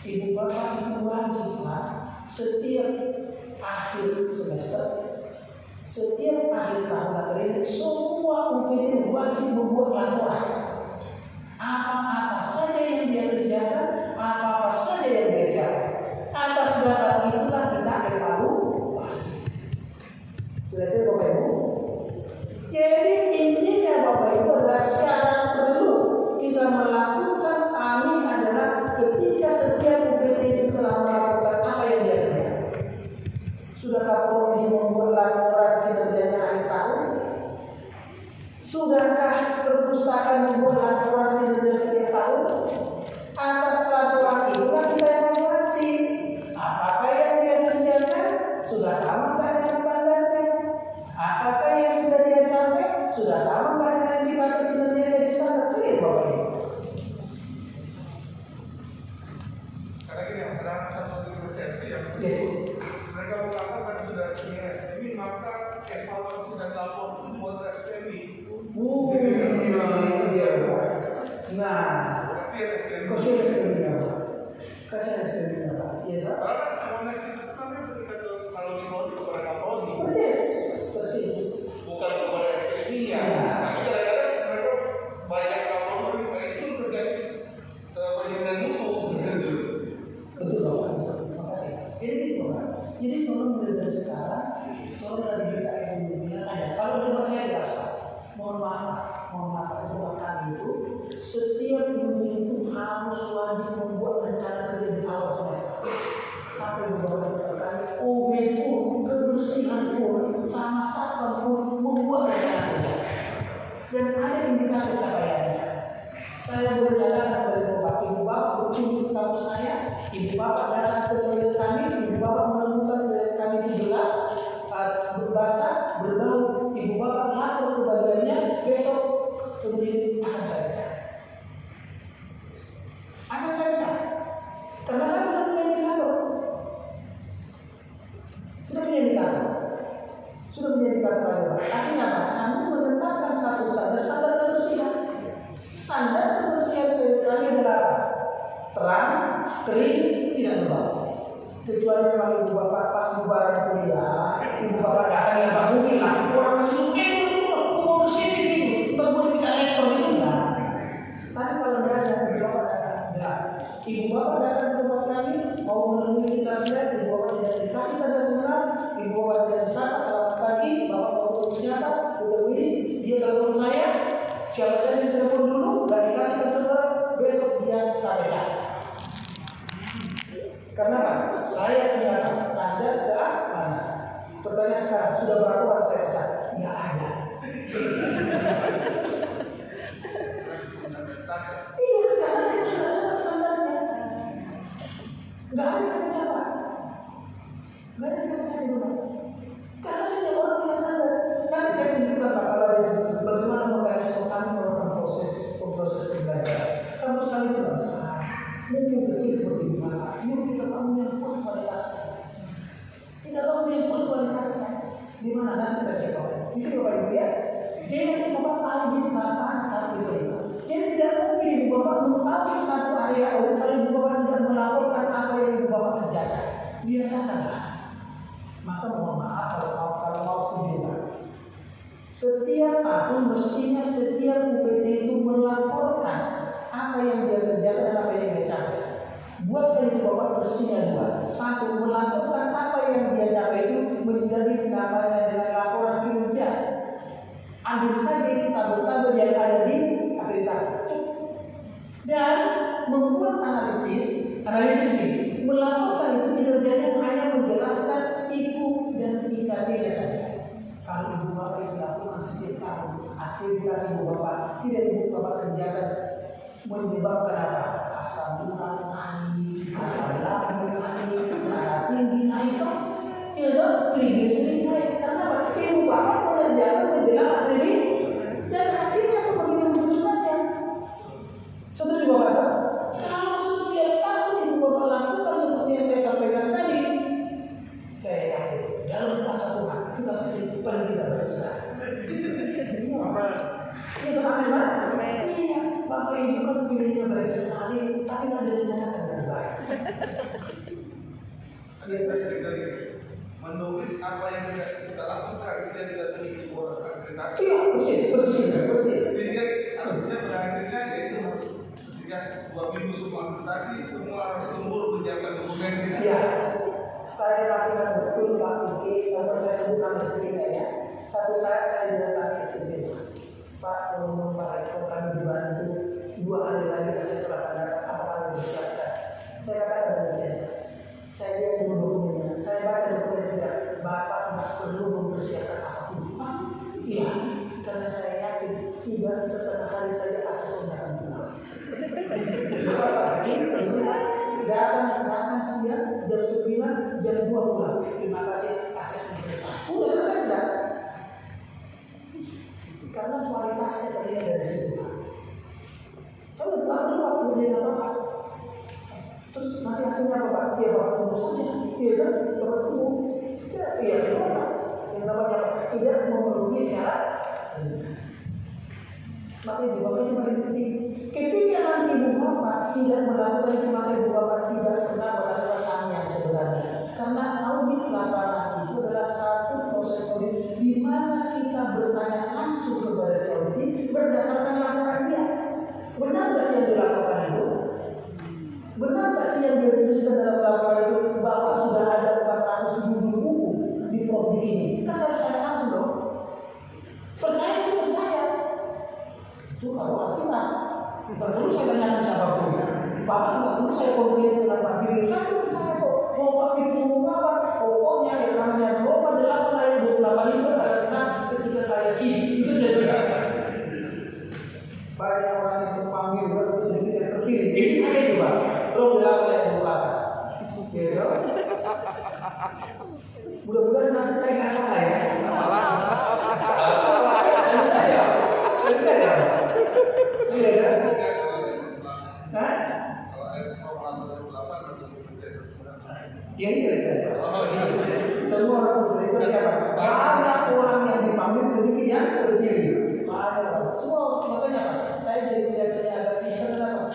Ibu bapak itu wajib setiap akhir semester, setiap akhir tahun akademik, semua UPT wajib membuat laporan. Apa-apa saja yang dia kerjakan, apa-apa saja yang dia jalan. Atas dasar itulah kita evaluasi. Sudah itu Bapak Ibu. Jadi intinya Bapak Ibu adalah syarat perlu kita melakukan AMI adalah ketika setiap UPT itu telah melakukan apa yang dia kerjakan. Sudahkah Prodi membuat laporan kinerjanya akhir tahun? Sudahkah perpustakaan membuat laporan kinerja setiap tahun? Atas laporan itulah kita evaluasi. Apakah yang dia kerjakan sudah sama dengan standarnya? Apakah yang sudah dia capai sudah sama dengan indikator kinerja dari standar? Clear Bapak Ibu. Karena gini, ada satu persepsi yang Yes. mereka mengatakan sudah punya SPMI, maka evaluasi dan lapor buat SPMI. Iya. Nah, Kasihan SPMI. kasihan SPMI apa? Kasihan SPMI apa? Iya tak? Karena kalau kita kan ketika kalau di Prodi kepada Kapolri, Persis. bukan kepada SPMI ya. Ya. Tapi kadang-kadang mereka banyak Kapolri itu terjadi penjaminan mutu. Betul Bapak. Terima kasih. Jadi Bapak, jadi tolong mulai dari sekarang, tolong dari kita yang ada. Kalau cuma saya biasa, mohon maaf, ketua kami itu setiap unit itu harus wajib membuat rencana kerja di awal semester. Sampai beberapa kali OB pun, kebersihan pun, sama satpam pun membuat rencana kerja. Dan ada indikator capaiannya. Saya boleh datang dari Bapak, Ibu Bapak berkunjung ke kampus saya, Ibu Bapak datang ke toilet kami, Ibu Bapak menemukan toilet kami itu gelap, berbasah, berbau, Ibu Bapak lapor ke bagiannya, besok kemudian akan saya cek. Karena kami sudah punya indikator. Sudah punya indikator ada. Artinya apa? Kami menetapkan satu standar kebersihan. Standar kebersihan kami adalah terang, kering, tidak berbau. Kecuali memang ibu bapak pas lebaran kuliah, ibu bapak datang yang tak mungkin lah. Orang masih mau bersih gitu, tak boleh bicara rektor itu enggak. Tapi kalau ada ibu bapak datang jelas. Ibu bapak datang ke tempat kami mau menemui kita sendiri, ibu bapak tidak dikasih tanda kenal, ibu bapak tidak disapa selamat pagi, bapak mau bersiapa, kita ini dia telepon saya, siapa saja yang telepon dulu, dan dikasih tanda besok dia saya cari. Karena apa? Saya punya standar keamanan. Pertanyaan sekarang, sudah berapa orang saya pecat? Nggak ada. Iya, karena itu sudah sama standarnya. Nggak ada yang saya pecat, Pak. Nggak ada yang saya pecat di rumah. Karena setiap orang punya standar. Nanti saya tunjukkan Pak, kalau bagaimana mekanisme kami melakukan proses pembelajaran. Kampus kami itu besar. Mungkin kecil seperti ini, Pak. Yuk kita bangun yang kuat kualitasnya. Tidak bangun yang kuat kualitasnya. Di mana nanti kita cek Bapak. Bisa Bapak Ibu ya? Jadi Bapak ahli lapangan tapi itu. Jadi tidak mungkin Bapak mengetahui satu area kalau Ibu Bapak tidak melaporkan apa biasakanlah. Maka mohon maaf kalau mau setuju Pak. Setiap tahun mestinya setiap UPT itu melaporkan apa yang dia kerjakan dan apa yang dia capai. Buatkan itu Bapak bersihnya dua. Satu, melaporkan apa yang dia capai itu menjadi namanya dengan laporan kinerja. Ambil saja itu tabel-tabel yang ada di akreditasi. Dan membuat analisis ini, melaporkan itu kinerjanya hanya menjelaskan IPU dan IKT-nya saja. Kalau ibu bapak itu lakukan setiap tahun, akreditasi ibu bapak tidak ibu bapak kerjakan menyebabkan apa? Asam urat naik, asam lambung naik, darah tinggi naik, ya triglycerid naik. Karena apa? Ibu bapak mengerjakan menjelang akreditasi dan hasilnya begitu saja. Setuju bapak? Kalau setiap tahun ibu bapak lakukan seperti yang saya sampaikan tadi, saya yakin dalam masa Tuhan kita pasti paling tidak besar. Iya, Pak. Iya, Bapak Ibu kan pilihnya baik sekali, tapi ada rencana dengan baik. Kita sering kali menulis apa yang kita lakukan, kita tidak teliti buat akreditasi. Iya, persis. Sehingga harusnya pada akhirnya yaitu ketika 2 minggu sebelum akreditasi semua harus lembur menyiapkan dokumen. Iya, saya masih ingat betul Pak Uki, kalau saya sebut nama istrinya ya. Satu saat saya datangi istri Pak, tolong Pak Eko kami dibantu 2 hari lagi saya surat tanda apa kami bersiapkan. Saya katakan demikian. Saya lihat dulu dokumennya, saya baca dokumen tidak. Bapak tidak perlu mempersiapkan apapun. Pak, iya, karena saya yakin 3,5 hari saja asesnya akan pulang. Datang siang jam 9, jam 2 pulang. Terima kasih, asesnya selesai. Udah selesai sudah. Karena kualitasnya tadi dari situ. Coba bantu Pak kerjain apa? Terus nanti hasilnya apa Pak? Ya Bapak tunggu saja. Iya kan? Bapak tunggu. Ya, iya Bapak. Yang namanya tidak memenuhi syarat. Maka ibu bapak cuma penting. Ketika nanti ibu bapak tidak melakukan itu, maka ibu bapak tidak pernah melakukan hal yang sebenarnya. Karena audit lapangan itu adalah satu proses audit di mana kita bertanya langsung kepada si audit berdasarkan laporan dia. Benar nggak sih yang dilakukan itu? Benar nggak sih yang dia tuliskan dalam laporan itu bahwa sudah ada 470 buku di prodi ini? Kita harus tanya langsung dong. Percaya sih percaya. Itu kalau Alkitab, bukan perlu saya tanyakan siapapun. Bahkan nggak perlu saya konfirmasi dengan Pak Bibi. Saya percaya kok. Mau Pak Bibi ngomong apa? Pokoknya yang namanya Roma 8 ayat 28 itu adalah benar ketika saya sini. Itu jadi benar. Banyak orang yang terpanggil, tapi sedikit yang terpilih. Ini aja coba. Roma 8 ayat 28. Ya, mudah-mudahan nanti saya nggak salah ya. Salah. Iya kan? Hah? Iya. Semua orang berbeda apa? Banyak orang yang dipanggil sedikit yang terpilih. Banyak. Semua makanya apa? Saya jadi kelihatannya agak pintar kenapa?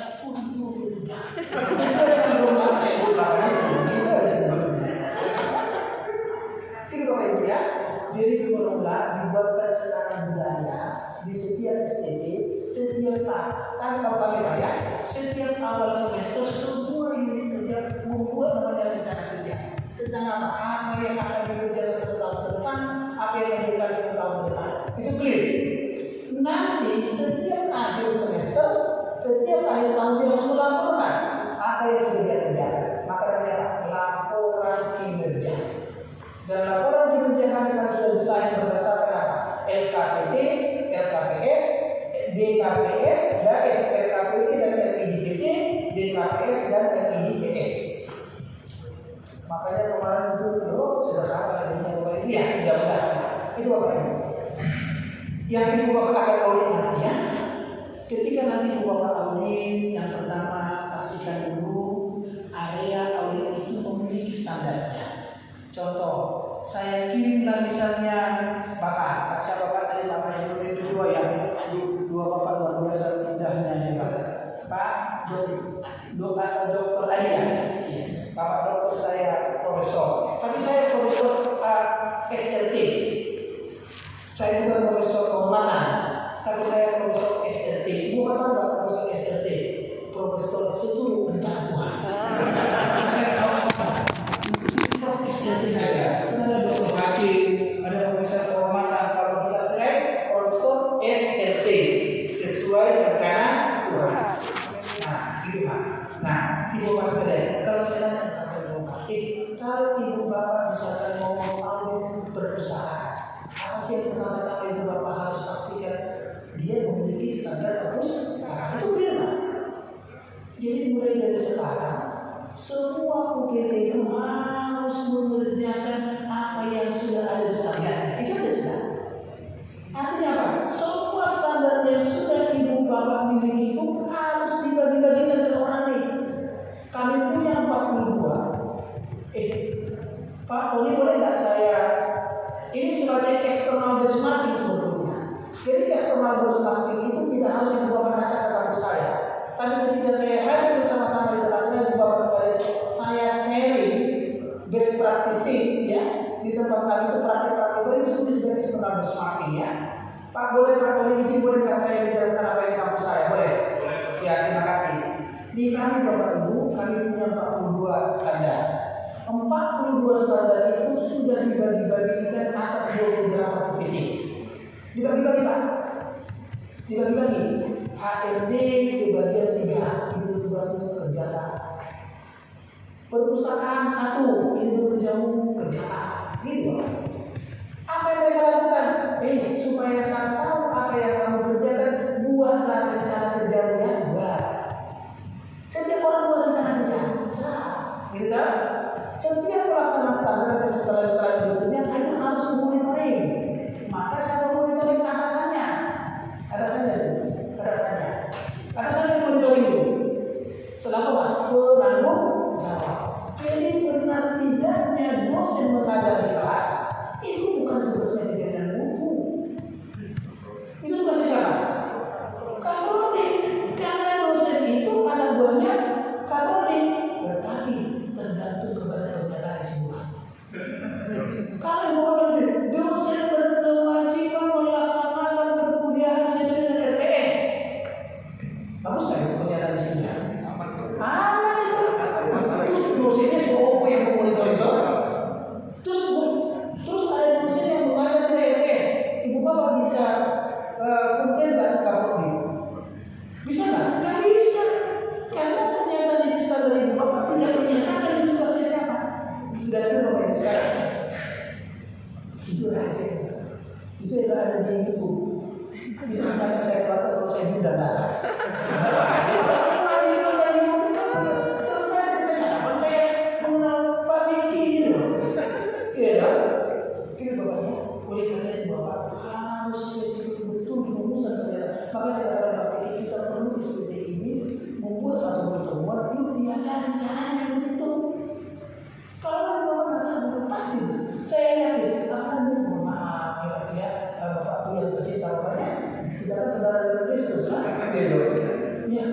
Itu Bapak Ibu ya. Jadi formula dibuatkan secara budaya di setiap STP, setiap tahun kalau kami bayar, setiap awal semester semua ini kerja membuat namanya rencana kerja tentang apa yang akan dikerjakan 1 tahun ke depan, apa yang dikerjakan 1 tahun ke depan, itu clear. Nanti setiap akhir semester, setiap akhir tahun dia harus melaporkan apa yang sudah dia kerjakan. Maka namanya laporan kinerja. Dan laporan kinerja kami kan sudah desain berdasarkan apa? LKPT, LKPS, DKPS, dan LKPT dan LIDPT, DKPS dan LIDPS. Makanya kemarin itu sudah kalah adanya Bapak Ibu. Ya, mudah-mudahan. Itu Bapak Ibu. Yang Ibu Bapak akan audit nanti ya. Ketika nanti Ibu Bapak audit, yang pertama pastikan dulu area audit itu memiliki standarnya. Contoh, saya kirimlah misalnya Bapak, siapa Bapak tadi Bapak yang kedua yang dua Bapak luar biasa indahnya ya Pak. Pak, Dokter Adia. Yes. Bapak dokter saya profesor, tapi saya profesor SLT. Saya bukan profesor kehormatan, tapi saya profesor SLT. Ibu apa tahu profesor SLT? Profesor seluruh rencana Tuhan. Saya tahu apa? Profesor SLT saya. Ada dokter hakim, ada profesor kehormatan. Kalau bisa saya profesor SLT sesuai rencana Tuhan. Nah, itu Pak. Nah, Ibu Mas Saudara, kalau saya tanya sama Ibu Bapak, kalau Ibu Bapak misalkan mau audit perpustakaan, apa sih yang pertama-tama Ibu Bapak harus pastikan dia memiliki standar perpustakaan? Itu bagaimana? Jadi mulai dari sekarang, semua UGT itu harus mengerjakan apa yang sudah ada di standar. Itu ada sudah. Artinya apa? Semua standar yang sudah Ibu Bapak miliki itu harus dibagi-bagikan ke orang nih. Kami punya 42. Pak, boleh nggak saya? Ini sebagai external benchmarking sebetulnya. Jadi external benchmarking itu tidak harus yang Bapak datang ke kampus saya. Tapi ketika saya hadir bersama-sama di tengah-tengah Bapak sekalian, saya sharing best practicing ya di tempat kami itu praktik-praktik itu sudah juga external benchmarking ya. Pak boleh izin boleh nggak saya menjelaskan apa yang kampus saya? Boleh. Siap, terima kasih. Di kami Bapak Ibu, kami punya 42 standar. 42 standar itu sudah dibagi-bagikan atas 28 UPT. Dibagi-bagi Pak. Dibagi-bagi. HRD di bagian 3 itu tugasnya kerjakan. Perpustakaan 1 ini bekerjamu kerjakan. Gitu. Apa yang mereka lakukan? Supaya saya tahu apa yang kamu kerjakan, buatlah rencana kerjamu yang buat. Setiap orang buat rencana kerja, bisa, gitu kan? Setiap pelaksana standar dan setelah berikutnya itu harus monitoring. Maka saya monitoring atasannya, atasannya monitoring dulu. Selama penanggung jawab. Jadi benar tidaknya dosen mengajar di kelas itu bukan tugasnya dia dan buku. Itu tugasnya siapa? Kapolri. Karena dosen itu anak buahnya Kapolri, tetapi tergantung kepada pernyataan semua. Kalau dosen berkewajiban melaksanakan perkuliahan sesuai dengan RPS. Bagus nggak itu pernyataan di sini? Aman itu. Terus dosennya siapa yang memonitor itu? Terus ada dosen yang mengajar di RPS. Ibu Bapak bisa komplain nggak ke Kapolri? Bisa nggak? Nggak bisa. Karena pernyataan di sisa dari Ibu Bapak tidak menyatakan itu tugasnya siapa. Tidak ada Bapak Ibu sekarang. Itu rahasia. Itu yang ada di YouTube. Itu akan saya katakan kalau saya bunda darah. Maka saya katakan Pak kita perlu SPT ini membuat satu pertemuan, yuk diajarin caranya yang betul. Kalau Bapak nggak pasti, saya yakin akan dia mohon maaf ya Bapak yang tercinta Bapaknya, tidak ada saudara dari Kristus lah. Ya,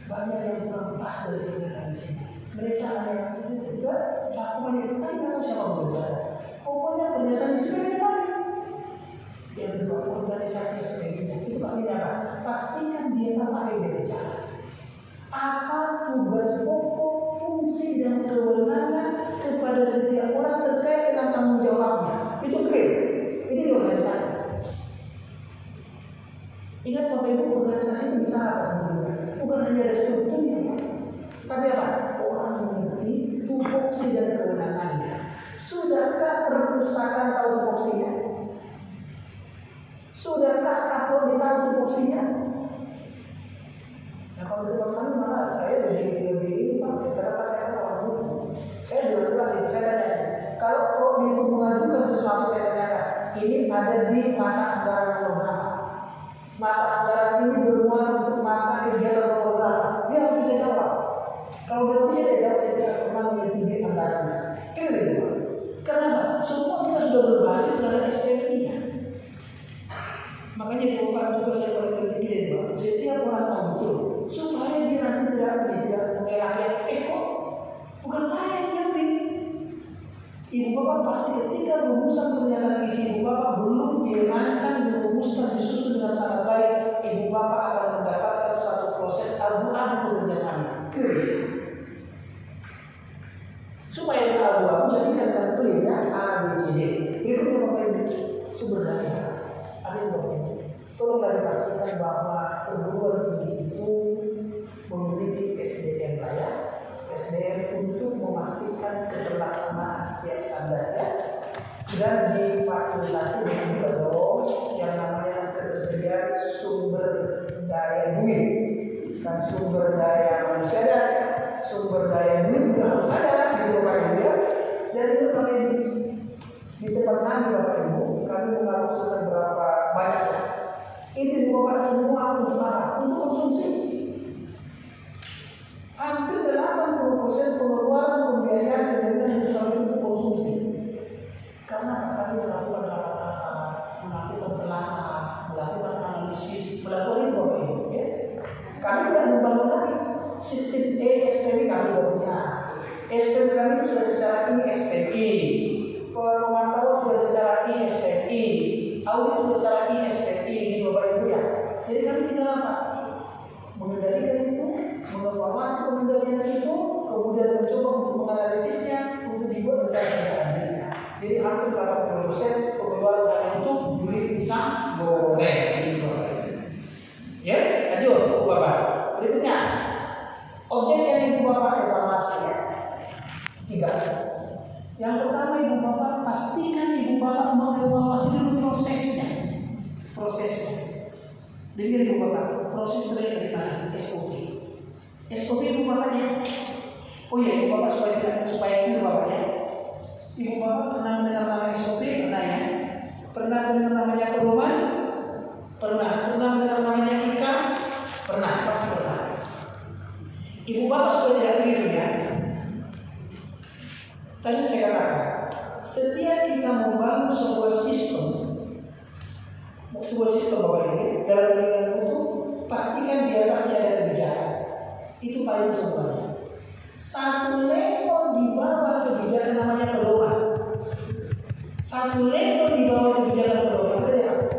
banyak yang kurang pas dari pernyataan di sini. Mereka ada yang sudah tidak, aku menyebutkan tahu siapa berbicara. Pokoknya pernyataan di sini ada. Yang kedua organisasi sebagainya itu pastinya apa? Pastikan dia tahu apa yang dia kerjakan. Apa tugas pokok, fungsi dan kewenangan kepada setiap orang terkait dengan tanggung jawabnya. Itu clear. Ini organisasi. Ingat Bapak Ibu, organisasi itu bisa apa sebetulnya? Bukan hanya ada strukturnya ya. Tapi apa? Orang mengerti tupoksi dan kewenangannya. Sudahkah perpustakaan tahu tupoksinya? Sudahkah Kapolri tahu tupoksinya? Nah kalau di tempat kami malah saya lebih Pak, setelah saya orang hukum, saya jelas-jelas itu saya tanya. Kalau Kapolri itu mengajukan sesuatu saya tanyakan, ini ada di mata anggaran program. Mata anggaran ini bermuat untuk mata kegiatan program. Dia harus bisa jawab. Kalau dia bisa jawab, saya tidak pernah menyetujui anggarannya. Kira gitu. Kenapa? Semua kita sudah berbasis terhadap SPP-nya. Makanya Bapak juga saya paling penting Pak. Setiap orang tahu betul supaya dia nanti tidak mengelaknya. Kok bukan saya Ibu bapak pasti ketika rumusan pernyataan isi ibu bapak belum dirancang, dirumuskan, disusun dengan sangat baik, ibu bapak akan mendapatkan satu proses abu-abu pekerjaan supaya abu-abu jadikan dengan clear ya, A, B, C, D. Berikutnya bapak ibu sumber daya. Ada yang bapak ibu, tolonglah dipastikan bahwa perguruan tinggi itu memiliki SDM layak, SDM untuk memastikan keterlaksanaan setiap standarnya, dan difasilitasi dengan juga dong yang namanya ketersediaan sumber daya duit dan sumber daya manusia dan sumber daya duit juga harus ada di Bapak Ibu ya. Dan itu kami di tempat kami Bapak Ibu, kami mengalokasikan berapa banyak lah. Ini Bapak semua untuk apa? Untuk konsumsi. Hampir 80% pengeluaran pembiayaan kegiatan yang kami untuk konsumsi. Karena kami melakukan rapat-rapat, melakukan pelatihan, melakukan analisis, melakukan itu Bapak Ibu ya. Kami tidak membangun lagi sistem SPI kami punya. SPI kami sudah secara SPI, pemantauan sudah secara SPI, audit sudah secara SPI di Bapak Ibu ya. Jadi kami tidak apa? Mengendalikan itu, mengevaluasi pengendalian itu, kemudian mencoba untuk menganalisisnya, untuk dibuat rencana. Jadi hampir 80% pengeluaran hanya untuk beli pisang goreng gitu. Ya, lanjut Bapak. Berikutnya, objek yang ibu bapak evaluasi ya. 3. Yang pertama ibu bapak pastikan ibu bapak mengevaluasi dulu prosesnya. Jadi ibu bapak proses dari mana? SOP. SOP ibu bapaknya. Oh iya ibu bapak supaya itu bapak ya. Ibu bapak pernah mendengar nama SOP? Pernah ya? Pernah mendengar namanya pedoman? Pernah. Pernah mendengar namanya IKA? Pernah, pasti pernah. Ibu bapak sudah tidak keliru ya. Tadi saya katakan, setiap kita membangun sebuah sistem Bapak Ibu dalam lingkungan itu, pastikan di atasnya ada kebijakan. Itu paling semuanya. Satu level di bawah kebijakan namanya pedoman. Satu level di bawah kebijakan pedoman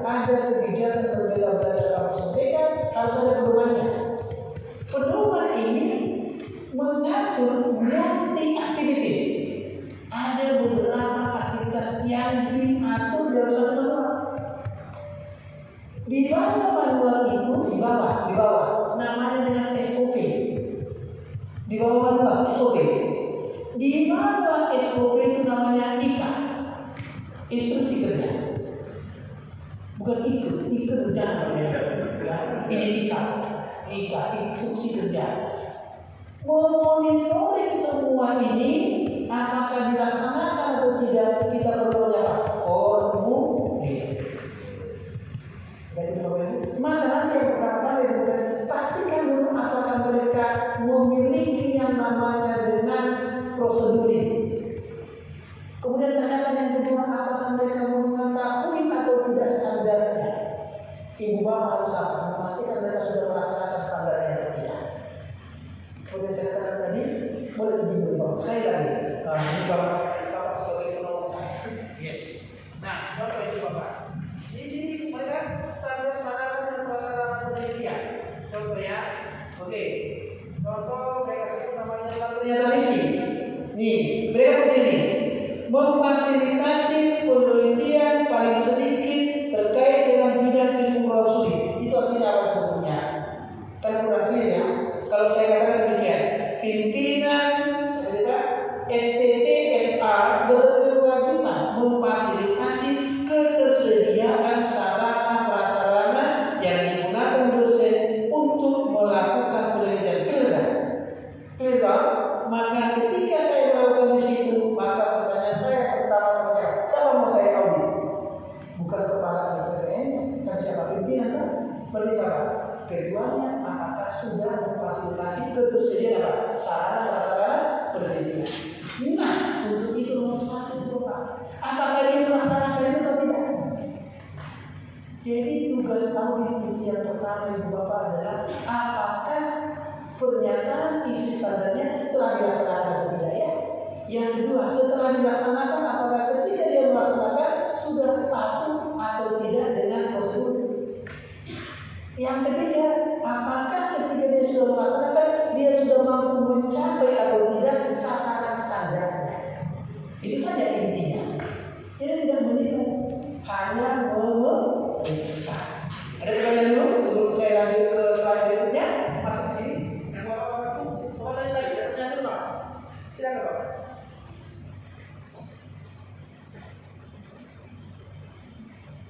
ada kebijakan berbeda belajar kampus merdeka, harus ada pedomannya. Pedoman ini mengatur multi aktivitas. Ada beberapa aktivitas yang diatur dalam satu manual. Di bawah manual itu, di bawah namanya dengan SOP. Di bawah manual SOP. Di bawah SOP itu namanya IKA, instruksi kerja. Bukan ikut berjalan ya. Ini IKA, instruksi kerja. Memonitoring semua ini apakah dilaksanakan atau tidak, kita perlu apa? Formulir. Maka nanti yang pertama pastikan dulu apakah mereka memiliki yang namanya dengan prosedur ini. Kemudian tanyakan yang kedua, apakah mereka mengetahui atau tidak standarnya. Ibu bapak harus apa? Memastikan mereka sudah melaksanakan standarnya atau tidak. Seperti saya katakan tadi, boleh izin dulu Bapak. Sekali lagi, ini Bapak sebagai penolong saya. Yes. Nah, Bapak itu Bapak. Di sini mereka standar sarana dan prasarana penelitian. Contoh ya, oke. Contoh mereka sebut namanya dalam pernyataan isi. Nih, mereka begini. Memfasilitasi penelitian paling sedikit terkait dengan bidang ilmu pengetahuan studi. Itu artinya apa sebetulnya? Kan kurang clear ya. Kalau saya katakan demikian, pimpinan STTSA berkewajiban memfasilitasi ketersediaan sarana prasarana yang digunakan dosen untuk melakukan penelitian. Clear? Maka ketika saya melakukan di situ, maka pertanyaan saya pertama saja, siapa mau saya audit? Bukan kepala LPPN, dan siapa pimpinan kan? Berarti siapa? Keduanya apakah sudah memfasilitasi ketersediaan sarana prasarana penelitian. Nah, untuk itu nomor 1 Bapak. Apakah dia melaksanakan itu atau tidak? Jadi tugas audit itu yang pertama Ibu Bapak adalah apakah pernyataan isi standarnya telah dilaksanakan atau tidak ya? Yang kedua, setelah dilaksanakan, apakah ketika dia melaksanakan sudah patuh atau tidak dengan prosedur? Yang ketiga, apakah ketika dia sudah melaksanakan, dia sudah mampu mencapai atau tidak sasaran standarnya? Itu saja intinya. Jadi tidak menilai, hanya memeriksa. Ada pertanyaan dulu sebelum saya lanjut ke slide berikutnya? Masuk ke sini. Yang bapak-bapak itu, bapak tanya tadi, ada pertanyaan dulu Pak? Silakan Pak.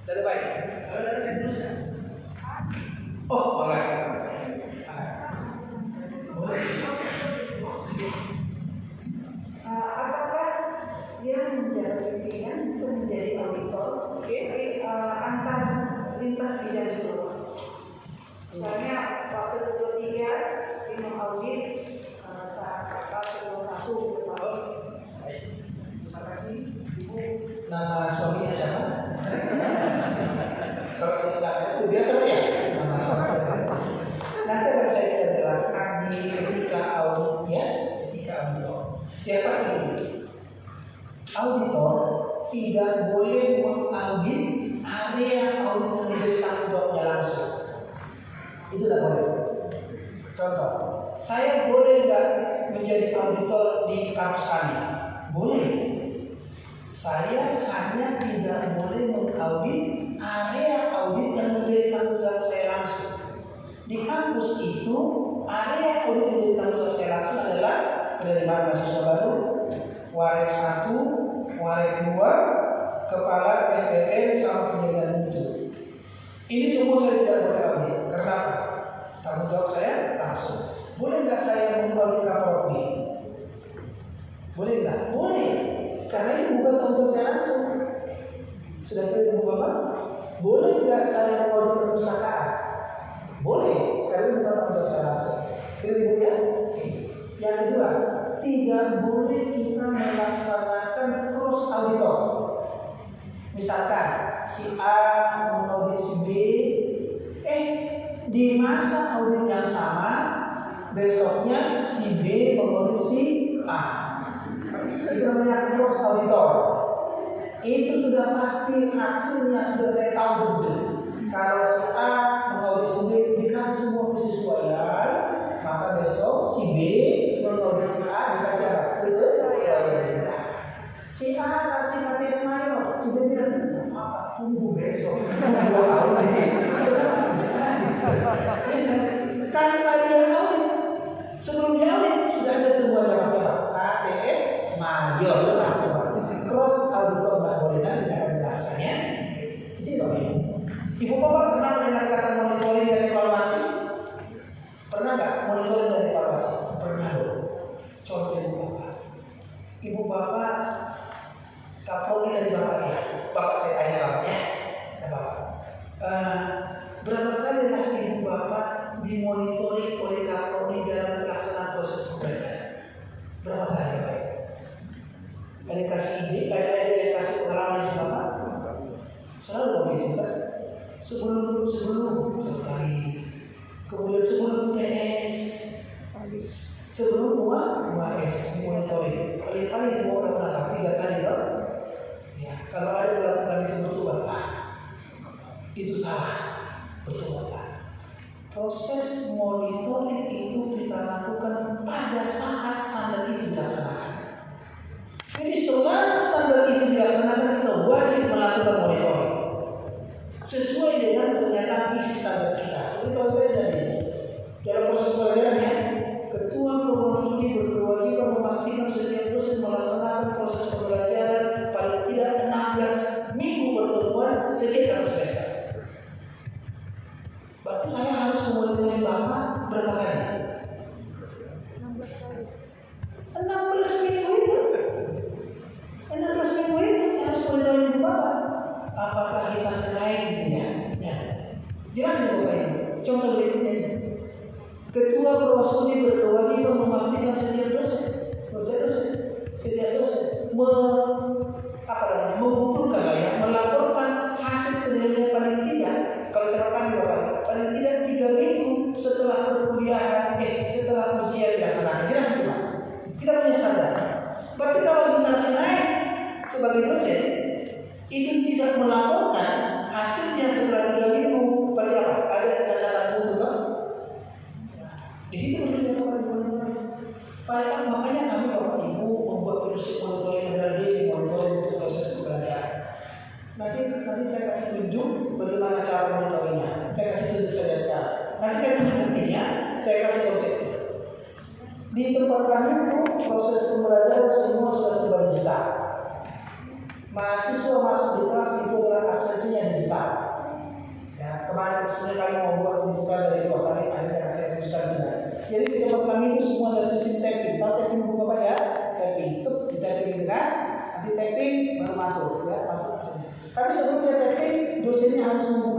Dari baik. Kalau dari saya teruskan. Oh, boleh. Boleh. Apakah dia menjadi pimpinan bisa menjadi auditor? Antar lintas bidang itu. Misalnya waktu ketua 3 tim audit saat ketua 1 Baik. Terima kasih. Ibu, nama suaminya siapa? Kalau tidak itu biasa ya. Nama suaminya. Nanti akan saya jelaskan di etika audit ya, etika auditor. Yang pasti auditor tidak boleh mengaudit area audit yang menjadi tanggung jawabnya langsung. Itu tidak boleh. Contoh, saya boleh nggak menjadi auditor di kampus kami? Boleh. Saya hanya tidak boleh mengaudit area audit yang menjadi tanggung jawab saya langsung. Di kampus itu, area audit yang menjadi tanggung jawab saya langsung adalah penerimaan mahasiswa baru, waret 1, waret 2, kepala LPM sama penjagaan mutu. Ini semua saya tidak boleh audit. Karena apa? Tanggung jawab saya langsung. Boleh nggak saya mengaudit Kapolri? Boleh nggak? Boleh. Karena ini bukan tanggung jawab saya langsung. Sudah clear Ibu Bapak? Boleh nggak saya mengaudit perpustakaan? Boleh. Karena ini bukan tanggung jawab saya langsung. Clear Ibu ya? Yang kedua, tidak boleh kita melaksanakan cross auditor. Misalkan si A mengaudit si B, di masa audit yang sama, besoknya si B mengaudit si A. Itu namanya cross auditor. Itu sudah pasti hasilnya sudah saya tahu betul. Kalau si A mengaudit si B dikasih semua kesesuaian, maka besok si B mengaudit si A dikasih apa? Kesesuaian. Si A kasih KTS mayor, si B bilang apa? Tunggu besok. Tunggu audit. Tanpa dia audit, sebelum dia audit sudah ada temuannya masalah KTS mayor, lepas temuan. Cross auditor nggak boleh, nanti saya akan menjelaskannya. Jadi bagaimana? Ibu Bapak pernah mendengar kata monitoring dan evaluasi? Pernah nggak monitoring dan evaluasi? Pernah loh. Contoh Ibu Bapak. Ibu Bapak Kapolri dari Bapak ya. Bapak saya tanya ya. Bapak. Berapa kali lah Ibu Bapak dimonitoring oleh Kapolri dalam pelaksanaan proses pembelajaran? Berapa kali Bapak? Ada kasih ide, ada kasih pengalaman Ibu Bapak? Selalu begitu kan? Sebelum satu kali, kemudian sebelum TS, sebelum UAS dimonitoring. Paling-paling Ibu Bapak pernah 3 kali loh. Ya, kalau ada melakukan itu bertobatlah. Itu salah. Bertobatlah. Proses monitoring itu kita lakukan pada saat standar itu dilaksanakan. Jadi selama standar itu dilaksanakan, kita wajib melakukan monitoring sesuai dengan pernyataan isi standar kita. Seperti kalau tadi dalam proses pelajarannya, ketua program studi berkewajiban memastikan setiap dosen melaksanakan proses pembelajaran paling tidak 16 minggu pertemuan setiap 1 semester. Berarti saya harus memonitoring Bapak berapa kali? 16 minggu itu. 16 minggu itu saya harus monitoring Bapak. Apakah kisah naik gitu ya? Ya. Jelas ya Bapak ini. Contoh berikutnya. Ketua prodi berkewajiban memastikan setiap dosen mengumpulkan melaporkan hasil penilaian paling tidak, kalau terapkan Bapak, paling tidak 3 minggu setelah perkuliahan, setelah ujian dilaksanakan. Jelas itu Pak. Kita punya standar. Berarti kalau administrasi naik sebagai dosen itu tidak melaporkan hasilnya setelah 3 minggu, berarti apa? Ada catatan mutu kan? Di situ perlu dilaporkan. Makanya kami Bapak Ibu membuat prinsip monitoring dari monitoring untuk proses pembelajaran. Nanti saya kasih tunjuk bagaimana cara monitoringnya. Saya kasih tunjuk saja sekarang. Nanti saya tunjuk buktinya, saya kasih konsepnya. Di tempat kami itu proses pembelajaran semua sudah serba digital. Mahasiswa masuk di kelas itu adalah aksesnya digital. Ya, kemarin sebenarnya kami mau buat digital dari luar, tapi akhirnya saya teruskan juga. Jadi di tempat kami itu semua ada sistem tapping. Tahu tapping buku Bapak ya? Tapping itu kita tapping kan? Nanti tapping baru masuk ya, masuk. Tapi sebelumnya tapping dosennya harus membuka